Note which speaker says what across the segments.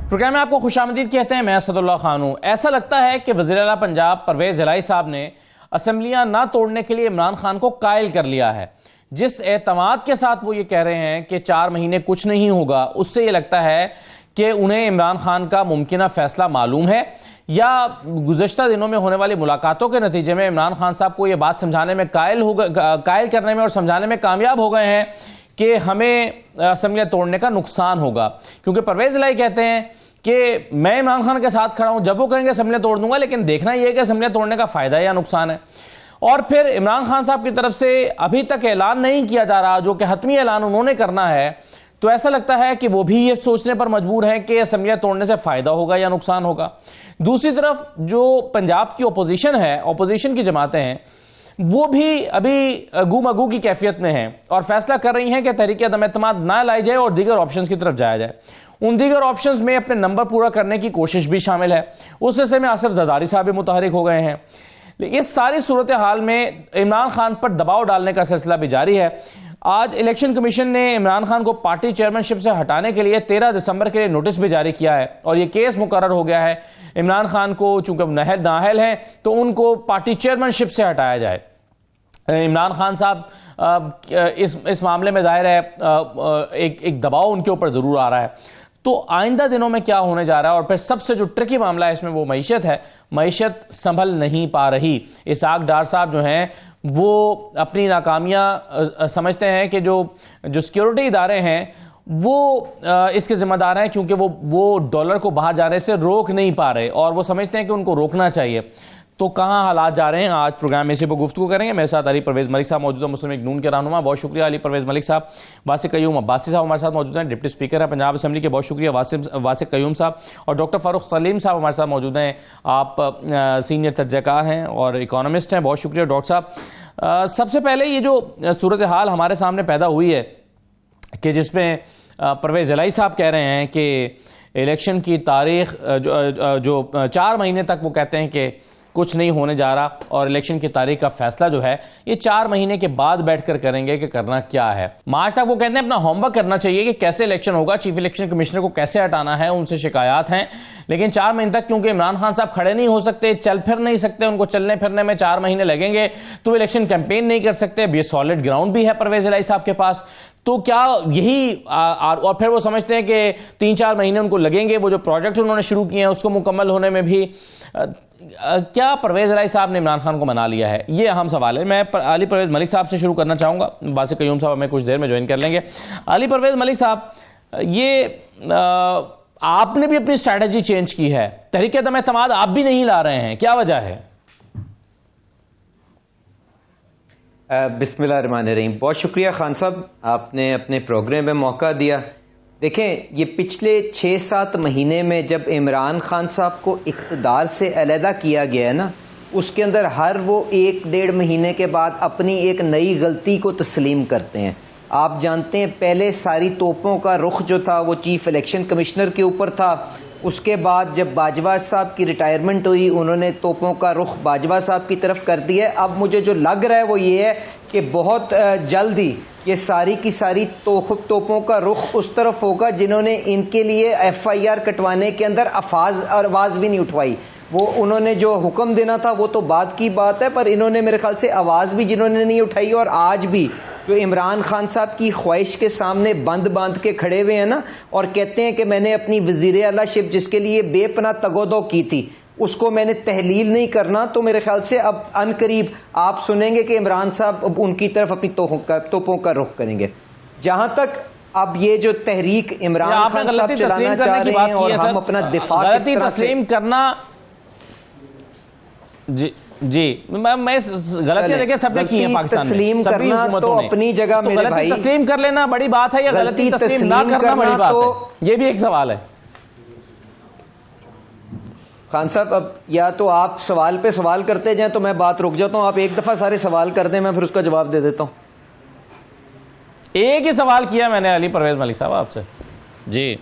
Speaker 1: Programme में आपको खुशामदीद कहते हैं। मैं असदुल्ला खान हूं। ऐसा लगता है कि वज़ीर आला पंजाब परवेज इलाही साहब ने असम्बलियां ना तोड़ने के लिए इमरान खान को कायल कर लिया है। जिस एतमाद के साथ वो ये कह रहे हैं कि 4 महीने कुछ नहीं होगा, उससे ये लगता है कि उन्हें इमरान खान का मुमकिना फैसला मालूम है या गुज़श्ता दिनों में होने वाली मुलाकातों के नतीजे में इमरान खान साहब को ये बात समझाने में कायल करने में और समझाने में कामयाब हो गए हैं कि हमें असम्बलियां तोड़ने का नुकसान होगा। क्योंकि परवेज इलाही कहते हैं कि मैं इमरान खान के साथ खड़ा हूं, जब वो कहेंगे असम्बलियां तोड़ दूंगा, लेकिन देखना यह है कि असम्बलियां तोड़ने का फायदा या नुकसान है। और फिर इमरान खान साहब की तरफ से अभी तक ऐलान नहीं किया जा रहा, जो कि हतमी ऐलान उन्होंने करना है, तो ऐसा लगता है कि वो भी ये सोचने पर मजबूर है कि असम्बलियां तोड़ने से फायदा होगा या नुकसान होगा। दूसरी तरफ जो पंजाब की अपोजिशन है, अपोजिशन की जमातें हैं, वो भी अभी गुमगू की कैफियत में हैं और फैसला कर रही हैं कि तहरीक अदम एतमाद ना लाई जाए और दीगर ऑप्शंस की तरफ जाया जाए। उन दीगर ऑप्शंस में अपने नंबर पूरा करने की कोशिश भी शामिल है। उस हिस्से में आसिफ जरदारी साहब भी मुतहरिक हो गए हैं। इस सारी सूरत हाल में इमरान खान पर दबाव डालने का सिलसिला भी जारी है। आज इलेक्शन कमीशन ने इमरान खान को पार्टी चेयरमैनशिप से हटाने के लिए 13 दिसंबर के लिए नोटिस भी जारी किया है और यह केस मुकर्रर हो गया है। इमरान खान को चूंकि नाअहल हैं तो उनको पार्टी चेयरमैनशिप से हटाया जाए। इमरान खान साहब इस मामले में जाहिर है एक दबाव उनके ऊपर जरूर आ रहा है। तो आइंदा दिनों में क्या होने जा रहा है, और फिर सबसे जो ट्रिकी मामला है इसमें वो मईशत है। मईशत संभल नहीं पा रही। इसहाक डार साहब जो हैं वो अपनी नाकामियां समझते हैं कि जो सिक्योरिटी इदारे हैं वो इसके जिम्मेदार हैं, क्योंकि वो डॉलर को बाहर जाने से रोक नहीं पा रहे और वो समझते हैं कि उनको रोकना चाहिए। तो कहां हालात जा रहे हैं, आज प्रोग्राम में इसी पर गुफ्तगू करेंगे। मेरे साथ अली परवेज मलिक साहब मौजूद है, मुस्लिम लीग नून के रहनुमा। बहुत शुक्रिया अली परवेज मलिक साहब। वासिक कयूम अब्बासी साहब हमारे साथ मौजूद हैं, डिप्टी स्पीकर है पंजाब असेंबली के। बहुत शुक्रिया वासिक कयूम साहब। और डॉक्टर फारूक सलीम साहब हमारे साथ मौजूद हैं। आप सीनियर तज्ज़ियाकार हैं और इकोनॉमिस्ट हैं। बहुत शुक्रिया डॉक्टर साहब। सबसे पहले ये जो सूरत हाल हमारे सामने पैदा हुई है कि जिसमें परवेज इलाही साहब कह रहे हैं कि इलेक्शन की तारीख जो 4 महीने तक वो कहते हैं कि कुछ नहीं होने जा रहा और इलेक्शन की तारीख का फैसला जो है ये 4 महीने के बाद बैठकर करेंगे कि करना क्या है। मार्च तक वो कहते हैं अपना होमवर्क करना चाहिए कि कैसे इलेक्शन होगा, चीफ इलेक्शन कमिश्नर को कैसे हटाना है, उनसे शिकायत हैं। लेकिन 4 महीने तक क्योंकि इमरान खान साहब खड़े नहीं हो सकते, चल फिर नहीं सकते, उनको चलने फिरने में 4 महीने लगेंगे, तो इलेक्शन कैंपेन नहीं कर सकते। अब ये सॉलिड ग्राउंड भी है परवेज इलाही साहब के पास। तो क्या यही और फिर वो समझते हैं कि 3-4 महीने उनको लगेंगे वो जो प्रोजेक्ट उन्होंने शुरू किए हैं उसको मुकम्मल होने में भी। क्या परवेज इलाही साहब ने इमरान खान को मना लिया है, ये अहम सवाल है। मैं अली परवेज मलिक साहब से शुरू करना चाहूंगा। वासिक कयूम साहब हमें कुछ देर में ज्वाइन कर लेंगे। अली परवेज मलिक साहब, ये आपने भी अपनी स्ट्रैटेजी चेंज की है, तहरीक अदम एतमाद आप भी नहीं ला रहे हैं, क्या वजह है?
Speaker 2: बिस्मिल्लाहिर्रहमानिर्रहीम। बहुत शुक्रिया खान साहब, आपने अपने प्रोग्राम में मौका दिया। देखें, ये पिछले 6-7 महीने में जब इमरान खान साहब को इक़्तिदार से अलहदा किया गया है ना, उसके अंदर हर वो 1-1.5 महीने के बाद अपनी एक नई गलती को तस्लीम करते हैं। आप जानते हैं पहले सारी तोपों का रुख जो था वो चीफ इलेक्शन कमिश्नर के ऊपर था। उसके बाद जब बाजवा साहब की रिटायरमेंट हुई उन्होंने तोपों का रुख बाजवा साहब की तरफ कर दिया। अब मुझे जो लग रहा है वो ये है कि बहुत जल्दी ये सारी की सारी तोपों का रुख उस तरफ होगा जिन्होंने इनके लिए FIR कटवाने के अंदर आवाज़ भी नहीं उठवाई। वो उन्होंने जो हुक्म देना था वो तो बाद की बात है, पर इन्होंने मेरे ख्याल से आवाज़ भी जिन्होंने नहीं उठाई, और आज भी जो इमरान खान साहब की ख्वाहिश के सामने बंद बांध के खड़े हुए हैं ना, और कहते हैं कि मैंने अपनी वज़ीर आला शिप जिसके लिए बेपनाह तगोदो की थी उसको मैंने तहलील नहीं करना। तो मेरे ख्याल से अब अनकरीब आप सुनेंगे कि इमरान साहब उनकी तरफ अपनी तोपों का रुख करेंगे। जहां तक अब ये जो तहरीक इमरान खान साहब चलाना चाह रहे हैं और हम अपना दिफा
Speaker 1: तस्लीम करना, जी मैं गलतियां देखिए सबने की है पाकिस्तान में,
Speaker 2: तस्लीम करना तो अपनी जगह
Speaker 1: तो
Speaker 2: मेरे भाई,
Speaker 1: तस्लीम कर लेना बड़ी बात है या गलती तस्लीम ना करना बड़ी बात है, ये भी एक सवाल है।
Speaker 2: खान साहब, अब या तो आप सवाल पे सवाल करते जाएं तो मैं बात रुक जाता हूं, आप एक दफा सारे सवाल कर दें, मैं फिर उसका जवाब दे देता हूं।
Speaker 1: एक ही सवाल किया मैंने अली परवेज मलिक साहब आपसे। जी,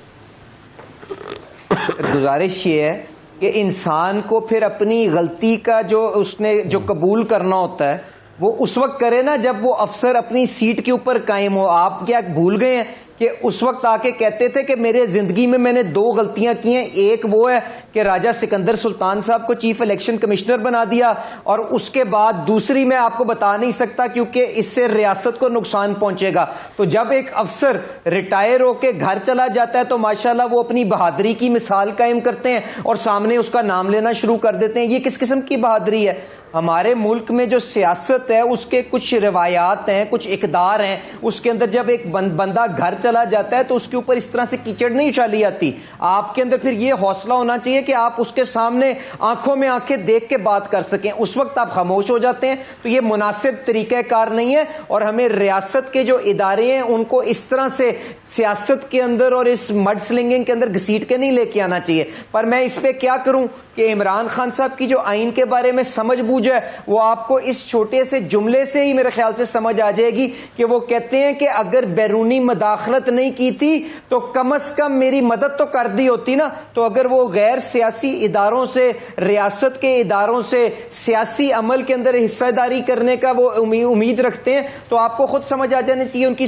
Speaker 2: गुजारिश ये है कि इंसान को फिर अपनी गलती का जो उसने जो कबूल करना होता है वो उस वक्त करे ना जब वो अफसर अपनी सीट के ऊपर कायम हो। आप क्या भूल गए हैं कि उस वक्त आके कहते थे कि मेरे जिंदगी में मैंने 2 गलतियां की हैं। एक वो है कि राजा सिकंदर सुल्तान साहब को चीफ इलेक्शन कमिश्नर बना दिया, और उसके बाद दूसरी मैं आपको बता नहीं सकता क्योंकि इससे रियासत को नुकसान पहुंचेगा। तो जब एक अफसर रिटायर होके घर चला जाता है तो माशाल्लाह वो अपनी बहादुरी की मिसाल कायम करते हैं और सामने उसका नाम लेना शुरू कर देते हैं। ये किस किस्म की बहादुरी है? हमारे मुल्क में जो सियासत है उसके कुछ रिवायात हैं, कुछ इकदार हैं, उसके अंदर जब एक बंदा घर चला जाता है तो उसके ऊपर इस तरह से कीचड़ नहीं उछाली जाती। आपके अंदर फिर ये हौसला होना चाहिए कि आप उसके सामने आंखों में आंखें देख के बात कर सकें। उस वक्त आप खामोश हो जाते हैं तो ये मुनासिब तरीक़ाकार नहीं है, और हमें रियासत के जो इदारे हैं उनको इस तरह से सियासत के अंदर और इस मड स्लिंगिंग के अंदर घसीट के नहीं लेके आना चाहिए। पर मैं इस पे क्या करूं कि इमरान खान साहब की जो आइन के बारे में समझ बूझ है वो आपको इस छोटे से जुमले से ही मेरे ख्याल से समझ आ जाएगी कि वो कहते हैं कि अगर बैरूनी मदाखलत नहीं की थी तो कम से कम मेरी मदद तो कर दी होती ना। तो अगर वो गैर सियासी इदारों से, रियासत के इदारों से सियासी अमल के अंदर हिस्सेदारी करने का वो उम्मीद रखते हैं तो आपको खुद समझ आ जानी चाहिए उनकी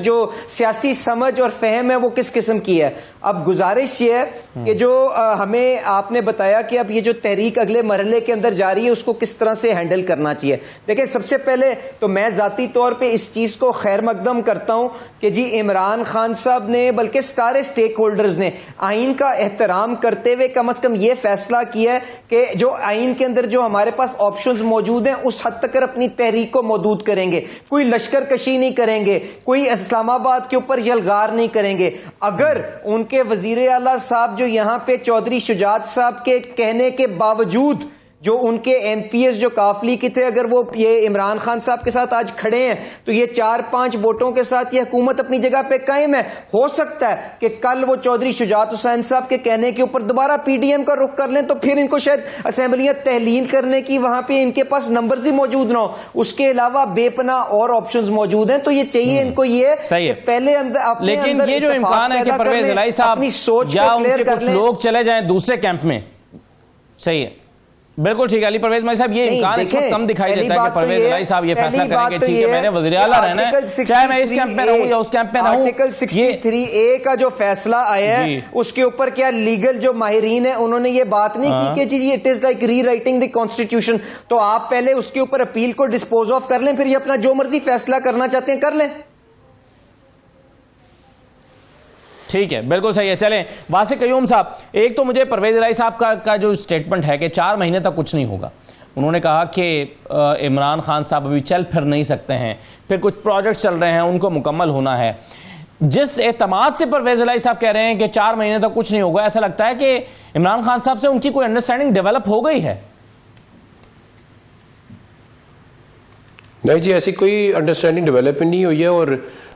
Speaker 2: जो सियासी समझ और फहम है वो किस किस्म की है। अब गुजारिश ये है कि जो हमें आपने बताया कि अब ये जो तहरीक अगले मरहले के अंदर जा रही है उसको किस तरह से हैंडल करना चाहिए। देखिए, सबसे पहले तो मैं जाती तौर पे इस चीज को खैर मकदम करता हूं कि जी इमरान खान साहब ने, बल्कि सारे स्टेक होल्डर्स ने आइन का एहतराम करते हुए कम से कम ये फैसला किया है कि जो आइन के अंदर जो हमारे पास ऑप्शंस मौजूद हैं उस हद तक अपनी तहरीक को मौजूद करेंगे। कोई लश्कर कशी नहीं करेंगे, कोई इस्लामाबाद के ऊपर यलगार नहीं करेंगे। अगर उनके वजीर आला साहब जो यहां पे चौधरी शुजात साहब के कहने के बावजूद जो उनके एमपीएस जो काफली की थे, अगर वो ये इमरान खान साहब के साथ आज खड़े हैं तो ये 4-5 वोटों के साथ ये हुकूमत अपनी जगह पे कायम है। हो सकता है कि कल वो चौधरी शुजात हुसैन साहब के कहने के ऊपर दोबारा पीडीएम का रुख कर लें तो फिर इनको शायद असेंबलियां तहलील करने की वहां पे इनके पास नंबर्स ही मौजूद ना हो। उसके अलावा बेपना और ऑप्शंस मौजूद हैं। तो ये चाहिए इनको ये
Speaker 1: सही है।
Speaker 2: पहले अंदर,
Speaker 1: लेकिन ये जो इम्कान है कि परवेज इलाही साहब
Speaker 2: अपनी सोच
Speaker 1: या
Speaker 2: को क्लियर
Speaker 1: उनके
Speaker 2: कर
Speaker 1: कुछ
Speaker 2: लें,
Speaker 1: लोग चले जाएं दूसरे कैंप में, सही है, बिल्कुल ठीक है। अली परवेज साहब, ये इम्कान इस वक्त कम दिखाई देता है कि परवेज इलाही साहब ये फैसला करेंगे ठीक है मैंने वज़ीर आला रहना है, चाहे मैं इस कैंप में रहूं या उस कैंप में रहूं।
Speaker 2: आर्टिकल 63A का जो फैसला आया है उसके ऊपर क्या लीगल जो माहिरीन है उन्होंने ये बात नहीं की कि जी इट इज लाइक री राइटिंग द कॉन्स्टिट्यूशन। तो आप पहले उसके ऊपर अपील को डिस्पोज ऑफ कर लें, फिर ये अपना जो मर्जी फैसला करना चाहते हैं कर लें।
Speaker 1: ठीक है, बिल्कुल सही है। चलें वासिक कयूम साहब, एक तो मुझे परवेज इलाही साहब का जो स्टेटमेंट है कि 4 महीने तक कुछ नहीं होगा, उन्होंने कहा कि इमरान खान साहब अभी चल फिर नहीं सकते हैं, फिर कुछ प्रोजेक्ट चल रहे हैं उनको मुकम्मल होना है। जिस एतमाद से परवेज इलाही साहब कह रहे हैं कि 4 महीने तक कुछ नहीं होगा, ऐसा लगता है कि इमरान खान साहब से उनकी कोई अंडरस्टैंडिंग डेवलप हो गई है।
Speaker 3: नहीं जी, ऐसी कोई अंडरस्टैंडिंग डेवलप नहीं हुई है।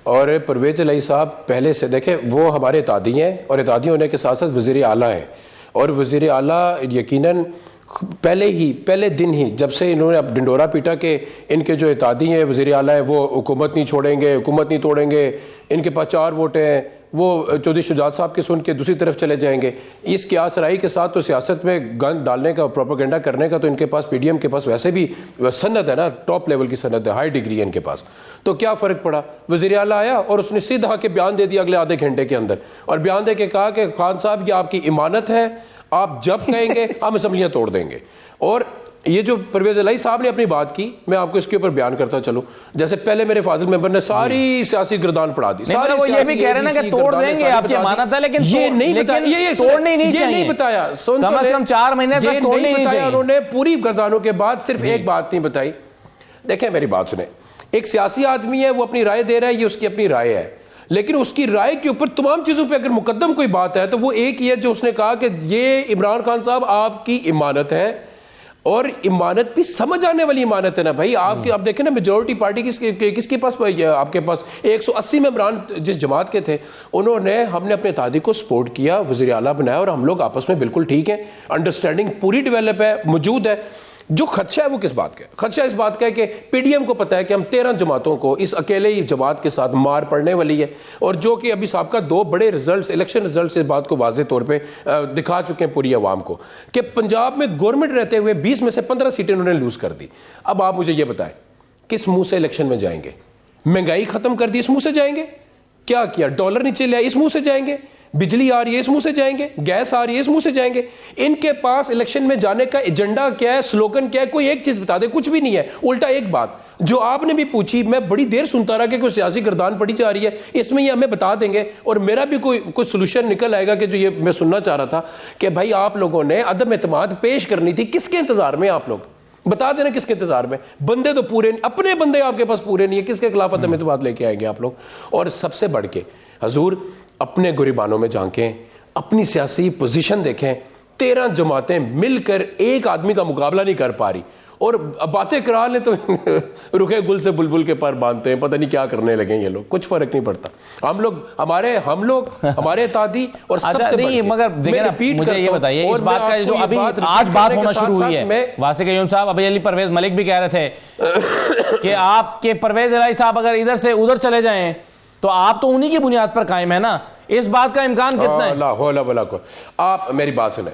Speaker 3: और परवेज इलाही साहब पहले से देखें वो हमारे इतादी हैं और इतादी होने के साथ साथ वज़ीर आला हैं। और वज़ीर आला यकीनन पहले दिन ही जब से इन्होंने अब डिंडोरा पीटा कि इनके जो इतादी हैं वज़ीर आला है वो हुकूमत नहीं छोड़ेंगे, हुकूमत नहीं तोड़ेंगे, इनके पास 4 वोट हैं, वो चौधरी शुजात साहब के सुन के दूसरी तरफ चले जाएंगे। इस क्यास राई के साथ तो सियासत में गंद डालने का, प्रोपेगेंडा करने का तो इनके पास, पीडीएम के पास वैसे भी सनद है ना, टॉप लेवल की सनद है, हाई डिग्री है इनके पास। तो क्या फ़र्क पड़ा, वज़ीर आला आया और उसने सीधा आके बयान दे दिया अगले आधे घंटे के अंदर, और बयान दे के कहा कि खान साहब ये आपकी इमानत है, आप जब कहेंगे हम असम्बलियाँ तोड़ देंगे। और ये जो परवेज इलाही साहब ने अपनी बात की, मैं आपको इसके ऊपर बयान करता चलूं। जैसे पहले मेरे फाजिल मेंबर ने सारी सियासी गिरदान पढ़ा दी, सारी
Speaker 1: वो ये भी कह रहे हैं ना कि तोड़ देंगे, आपकी अमानत है, लेकिन
Speaker 3: ये नहीं बताया, ये
Speaker 1: तोड़नी नहीं चाहिए,
Speaker 3: नहीं बताया,
Speaker 1: कम से कम 4 महीने तक तोड़नी नहीं चाहिए।
Speaker 3: उन्होंने पूरी गिरदानों के बाद सिर्फ एक बात नहीं बताई। देखें मेरी बात सुने, एक सियासी आदमी है, वो अपनी राय दे रहा है, ये उसकी अपनी राय है, लेकिन उसकी राय के ऊपर तमाम चीजों पे अगर मुकद्दम कोई बात है तो वो एक ही है जो उसने कहा कि ये इमरान खान साहब आपकी इमानत है, और इमानत भी समझ आने वाली इमानत है ना भाई। आपकी आप देखें ना, मेजोरिटी पार्टी किसके पास, आपके पास 180 मेंबरान जिस जमात के थे, उन्होंने, हमने अपने तादी को सपोर्ट किया, वज़ीर आला बनाया, और हम लोग आपस में बिल्कुल ठीक है, अंडरस्टैंडिंग पूरी डेवलप है, मौजूद है। जो खदशा है वो किस बात का है? खदशा इस बात का है कि पीडीएम को पता है कि हम 13 जमातों को इस अकेले ही जमात के साथ मार पड़ने वाली है, और जो कि अभी साहब का 2 बड़े रिजल्ट्स, इलेक्शन रिजल्ट्स इस बात को वाज़े तौर पे दिखा चुके हैं पूरी आवाम को कि पंजाब में गवर्नमेंट रहते हुए 20 में से 15 सीटें उन्होंने लूज कर दी। अब आप मुझे ये बताएं किस मुंह से इलेक्शन में जाएंगे? महंगाई खत्म कर दी, इस मुंह से जाएंगे? क्या किया? डॉलर नीचे ले आए, इस मुंह से जाएंगे। बिजली आ रही है, इस मुंह से जाएंगे। गैस आ रही है, इस मुंह से जाएंगे। इनके पास इलेक्शन में जाने का एजेंडा क्या है, स्लोगन क्या है? कोई एक चीज बता दे, कुछ भी नहीं है। उल्टा एक बात जो आपने भी पूछी, मैं बड़ी देर सुनता रहा कि कोई सियासी गर्दान पड़ी जा रही है, इसमें ये हमें बता देंगे और मेरा भी कोई सोल्यूशन निकल आएगा कि जो ये मैं सुनना चाह रहा था कि भाई आप लोगों ने अदम एतमाद पेश करनी थी। किसके इंतजार में आप लोग बता देना, किसके इंतजार में? बंदे तो पूरे, अपने बंदे आपके पास पूरे नहीं है, किसके खिलाफ अदम एतमाद लेके आएंगे आप लोग? और सबसे बढ़ के हजूर अपने गुरिबानों में झांकें, अपनी सियासी पोजीशन देखें। 13 जमातें मिलकर एक आदमी का मुकाबला नहीं कर पा रही और बातें करा लें तो रुके गुल से बुलबुल के पर बांधते हैं, पता नहीं क्या करने लगे ये लोग, कुछ फर्क नहीं पड़ता। हम लोग हमारे तादी और सबसे
Speaker 1: नहीं, मगर देखिए मुझे ये बताइए, इस बात का जो अभी आज बात होना शुरू हुई है, वासिक यूम साहब, अभी अली परवेज मलिक भी कह रहे थे कि आपके परवेज इलाही साहब अगर इधर से उधर चले जाएं तो आप तो उन्हीं की बुनियाद पर कायम है ना, इस बात का इम्कान कितना है?
Speaker 3: आप मेरी बात सुने,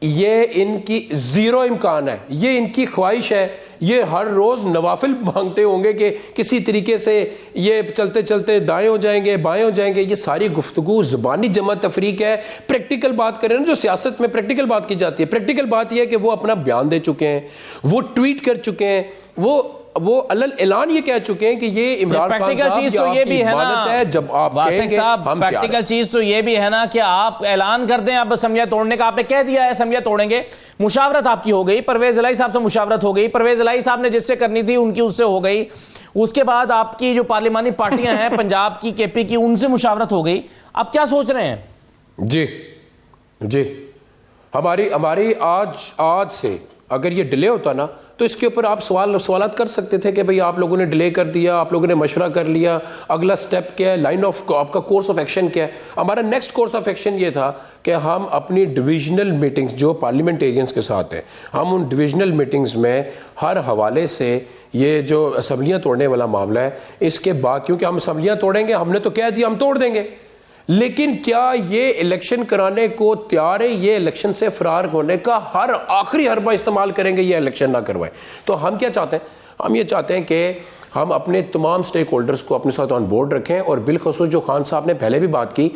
Speaker 3: ये इनकी जीरो इम्कान है, ये इनकी ख्वाहिश है। ये हर रोज नवाफिल मांगते होंगे कि किसी तरीके से ये चलते चलते दाएं हो जाएंगे, बाएं हो जाएंगे। ये सारी गुफ्तगू जुबानी जमा तफरीक है। प्रैक्टिकल बात करें ना, जो सियासत में प्रैक्टिकल बात की जाती है, प्रैक्टिकल बात यह है कि वो अपना बयान दे चुके हैं, वो ट्वीट कर चुके हैं, वो अलल ऐलान ये कह चुके हैं कि ये इमरान खान
Speaker 1: प्रैक्टिकल चीज तो ये भी है ना,
Speaker 3: जब आप
Speaker 1: वासिक साहब, प्रैक्टिकल चीज तो ये भी है ना कि आप ऐलान कर दें अब असम्बलियां तोड़ने का, आपने कह दिया है असम्बलियां तोड़ेंगे, मुशावरत आपकी हो गई, परवेज इलाही साहब से मुशावरत हो गई, परवेज इलाही साहब ने जिससे करनी थी उनकी उससे हो गई, उसके बाद आपकी जो पार्लिमानी पार्टियां हैं पंजाब की, केपी की, उनसे मुशावरत हो गई। अब क्या सोच रहे हैं?
Speaker 3: जी हमारी आज से अगर ये डिले होता ना तो इसके ऊपर आप सवालात कर सकते थे कि भाई आप लोगों ने डिले कर दिया, आप लोगों ने मशवरा कर लिया, अगला स्टेप क्या है, लाइन ऑफ आपका कोर्स ऑफ एक्शन क्या है। हमारा नेक्स्ट कोर्स ऑफ एक्शन ये था कि हम अपनी डिविजनल मीटिंग्स जो पार्लियामेंटेरियंस के साथ हैं, हम उन डिविजनल मीटिंग्स में हर हवाले से ये जो असम्बलियाँ तोड़ने वाला मामला है, इसके बाद क्योंकि हम असम्बलियाँ तोड़ेंगे, हमने तो कह दिया हम तोड़ देंगे, लेकिन क्या ये इलेक्शन कराने को तैयार है? ये इलेक्शन से फरार होने का हर आखिरी हरबा इस्तेमाल करेंगे ये इलेक्शन ना करवाए। तो हम क्या चाहते हैं? हम ये चाहते हैं कि हम अपने तमाम स्टेक होल्डर्स को अपने साथ ऑन बोर्ड रखें और बिलखसूस जो खान साहब ने पहले भी बात की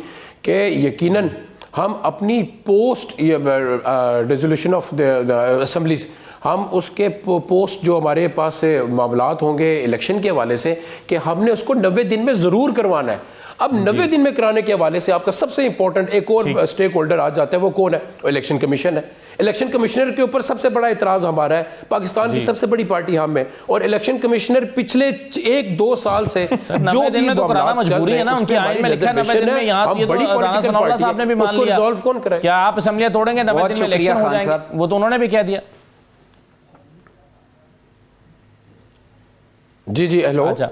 Speaker 3: कि यकीनन हम अपनी post resolution of the assemblies, हम उसके पोस्ट जो हमारे पास मामलात होंगे इलेक्शन के हवाले से कि हमने उसको 90 दिन में ज़रूर करवाना है। अब 90 दिन में कराने के हवाले से आपका सबसे इंपॉर्टेंट एक और स्टेक होल्डर आ जाता है, वो कौन है? इलेक्शन कमीशन है। इलेक्शन कमिश्नर के ऊपर सबसे बड़ा इतराज हमारा है, पाकिस्तान की सबसे बड़ी पार्टी हम में, और इलेक्शन कमिश्नर पिछले 1-2 साल से जो भी
Speaker 1: मजबूरी है ना, उनके आइन में लिखा है 90 दिन में, यहाँ राना सनाउल्लाह साहब ने भी मान लिया, रिजॉल्व कौन करे? क्या आप असेंबलियां तोड़ेंगे 90 दिन में इलेक्शन हो जाएंगे? वो तो उन्होंने भी कह दिया।
Speaker 3: जी हेलो।
Speaker 1: अच्छा,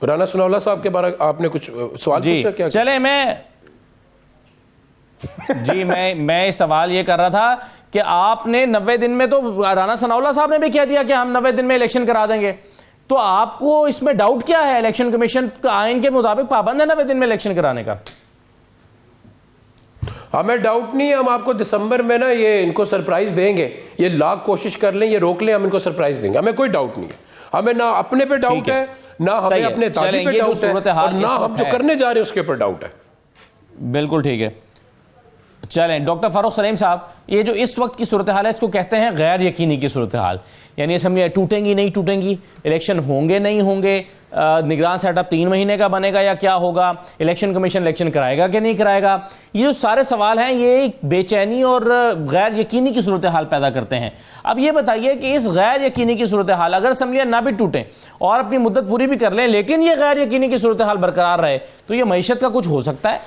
Speaker 3: राना सनाउल्लाह साहब के बारे में आपने कुछ सवाल पूछा क्या?
Speaker 1: चले मैं सवाल ये कर रहा था कि आपने 90 दिन में, तो राना सनाउल्लाह साहब ने भी कह दिया कि हम 90 दिन में इलेक्शन करा देंगे, तो आपको इसमें डाउट क्या है? इलेक्शन कमीशन आइन के मुताबिक पाबंद है 90 दिन में इलेक्शन कराने का।
Speaker 3: हमें डाउट नहीं है, हम आपको दिसंबर में ना ये इनको सरप्राइज देंगे, ये लाख कोशिश कर लें, ये रोक लें, हम इनको सरप्राइज देंगे, हमें कोई डाउट नहीं है। हमें ना अपने पे डाउट है, ना हमें अपने तादी पे डाउट है, और ना हम जो करने जा रहे हैं उसके ऊपर डाउट है।
Speaker 1: बिल्कुल ठीक है। चलें, डॉक्टर फारूक सलीम साहब, ये जो इस वक्त की सूरत हाल है इसको कहते हैं गैर यकीनी की सूरत हाल, यानी असेंबलियां टूटेंगी नहीं टूटेंगी, इलेक्शन होंगे नहीं होंगे, निगरान सेटअप 3 महीने का बनेगा या क्या होगा, इलेक्शन कमीशन इलेक्शन कराएगा कि नहीं कराएगा, ये जो सारे सवाल हैं ये बेचैनी और गैर यकीनी की सूरत हाल पैदा करते हैं। अब ये बताइए कि इस गैर यकीनी की सूरत हाल, अगर असेंबलियां ना भी टूटें और अपनी मुद्दत पूरी भी कर लें, लेकिन ये गैर यकीनी की सूरत हाल बरकरार रहे, तो ये मईशत का कुछ हो सकता है?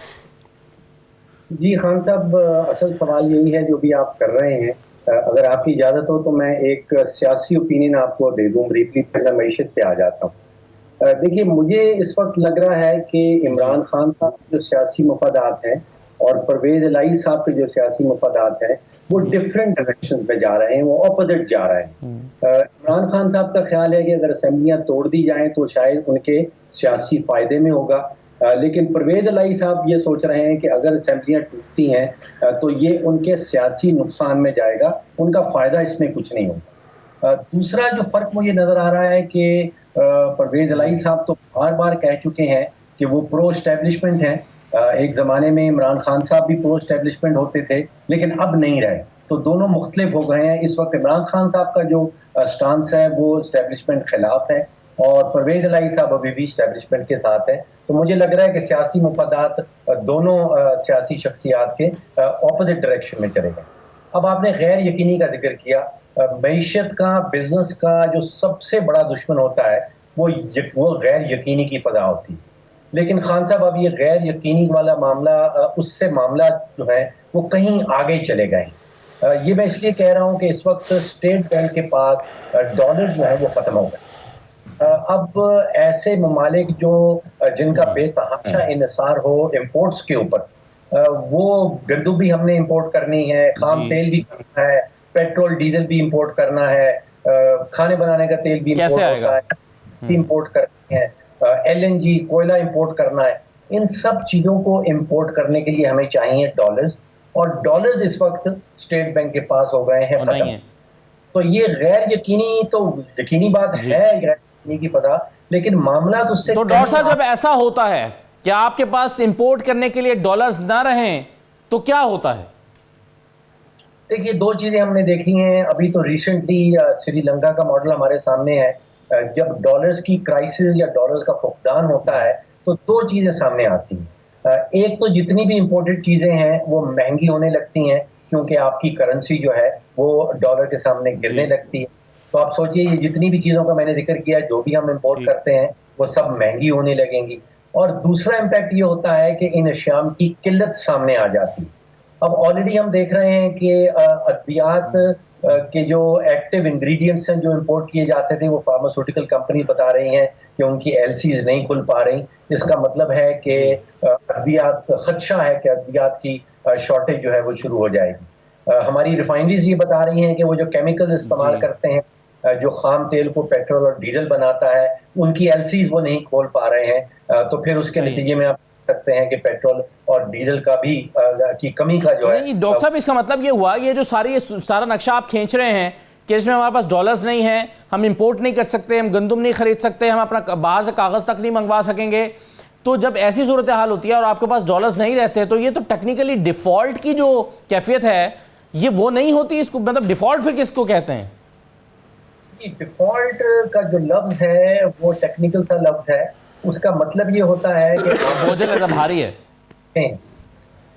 Speaker 4: जी खान साहब, असल सवाल यही है जो भी आप कर रहे हैं। अगर आपकी इजाज़त हो तो मैं एक सियासी ओपिनियन आपको दे दूं ब्रीफली, फिर मैं मईशत पे आ जाता हूँ। देखिए, मुझे इस वक्त लग रहा है कि इमरान खान साहब के जो सियासी मफादात हैं और परवेज इलाही साहब के जो सियासी मफादात हैं वो डिफरेंट डायरेक्शन पे जा रहे हैं, वो ऑपोजिट जा रहे हैं। इमरान खान साहब का ख्याल है कि अगर असेंबलियां तोड़ दी जाएं तो शायद उनके सियासी फायदे में होगा, लेकिन परवेज इलाही साहब ये सोच रहे हैं कि अगर असेंबलियां टूटती हैं तो ये उनके सियासी नुकसान में जाएगा, उनका फायदा इसमें कुछ नहीं होगा। दूसरा जो फर्क मुझे नजर आ रहा है कि परवेज इलाही साहब तो बार बार कह चुके हैं कि वो प्रो एस्टेब्लिशमेंट हैं। एक ज़माने में इमरान खान साहब भी प्रो एस्टेब्लिशमेंट होते थे, लेकिन अब नहीं रहे, तो दोनों मुख्तलिफ हो गए हैं। इस वक्त इमरान खान साहब का जो स्टांस है वो एस्टेब्लिशमेंट खिलाफ है, और परवेज इलाही साहब अभी भी एस्टेब्लिशमेंट के साथ है। तो मुझे लग रहा है कि सियासी मुफादात दोनों सियासी शख्सियात के ऑपोजिट डायरेक्शन में चले गए। अब आपने गैर यकीनी का जिक्र किया। मईशत का, बिजनेस का जो सबसे बड़ा दुश्मन होता है वो गैर यकीनी की फजा होती है। लेकिन खान साहब अब ये गैर यकीनी वाला मामला, उससे मामला जो है वो कहीं आगे चले गए। ये मैं इसलिए कह रहा हूँ कि इस वक्त स्टेट बैंक के पास डॉलर जो है वो खत्म हो गए। अब ऐसे ममालिक जो जिनका बेतहाशा इन्हिसार हो इंपोर्ट्स के ऊपर, वो गंदू भी हमने इंपोर्ट करनी है, खाम तेल भी करना है, पेट्रोल डीजल भी इंपोर्ट करना है, खाने बनाने का तेल भी इंपोर्ट होता है, इंपोर्ट करनी है, LNG कोयला इंपोर्ट करना है। इन सब चीजों को इंपोर्ट करने के लिए हमें चाहिए डॉलर्स, और डॉलर्स इस वक्त स्टेट बैंक के पास हो गए हैं खत्म। तो ये गैर यकीनी, तो यकीनी बात है गैर यकीनी की पता, लेकिन मामला तो उससे।
Speaker 1: तो डॉक्टर साहब, जब ऐसा होता है कि आपके पास इंपोर्ट करने के लिए डॉलर्स ना रहें तो क्या होता है?
Speaker 4: देखिए, दो चीजें हमने देखी हैं। अभी तो रिसेंटली श्रीलंका का मॉडल हमारे सामने है। जब डॉलर्स की क्राइसिस या डॉलर का फुकदान होता है तो दो चीजें सामने आती हैं। एक तो जितनी भी इंपोर्टेड चीजें हैं वो महंगी होने लगती हैं, क्योंकि आपकी करेंसी जो है वो डॉलर के सामने गिरने लगती है। तो आप सोचिए, ये जितनी भी चीजों का मैंने जिक्र किया, जो भी हम इंपोर्ट करते हैं वो सब महंगी होने लगेंगी। और दूसरा इम्पैक्ट ये होता है कि इन अशियाम की किल्लत सामने आ जाती है। अब ऑलरेडी हम देख रहे हैं कि अद्वियात के जो एक्टिव इंग्रेडिएंट्स हैं जो इंपोर्ट किए जाते थे, वो फार्मास्यूटिकल कंपनी बता रही हैं कि उनकी LCs नहीं खुल पा रही। इसका मतलब है कि अद्वियात, खदशा है कि अद्वियात की शॉर्टेज जो है वो शुरू हो जाएगी। हमारी रिफाइनरीज ये बता रही हैं कि वो जो केमिकल इस्तेमाल करते हैं, जो खाम तेल को पेट्रोल और डीजल बनाता है, उनकी LCs वो नहीं खोल पा रहे हैं। तो फिर उसके नतीजे में आप सकते हैं कि पेट्रोल और डीजल का भी की कमी का जो है।
Speaker 1: डॉक्टर साहब, इसका मतलब ये हुआ, ये जो सारा नक्शा आप खींच रहे हैं कि इसमें हमारे पास डॉलर्स नहीं है, हम इंपोर्ट नहीं कर सकते, हम गंदम नहीं खरीद सकते, हम अपना बाहर से कागज तक नहीं मंगवा सकेंगे। तो जब ऐसी सूरत हाल होती है और आपके पास डॉलर्स नहीं रहते, तो ये तो टेक्निकली डिफॉल्ट की जो कैफियत है ये वो नहीं होती। इसको मतलब डिफॉल्ट फिर किसको कहते हैं?
Speaker 4: डिफॉल्ट का जो लफ्ज है वो टेक्निकल सा लफ्ज है। उसका मतलब ये होता है कि
Speaker 1: बोझ भारी है।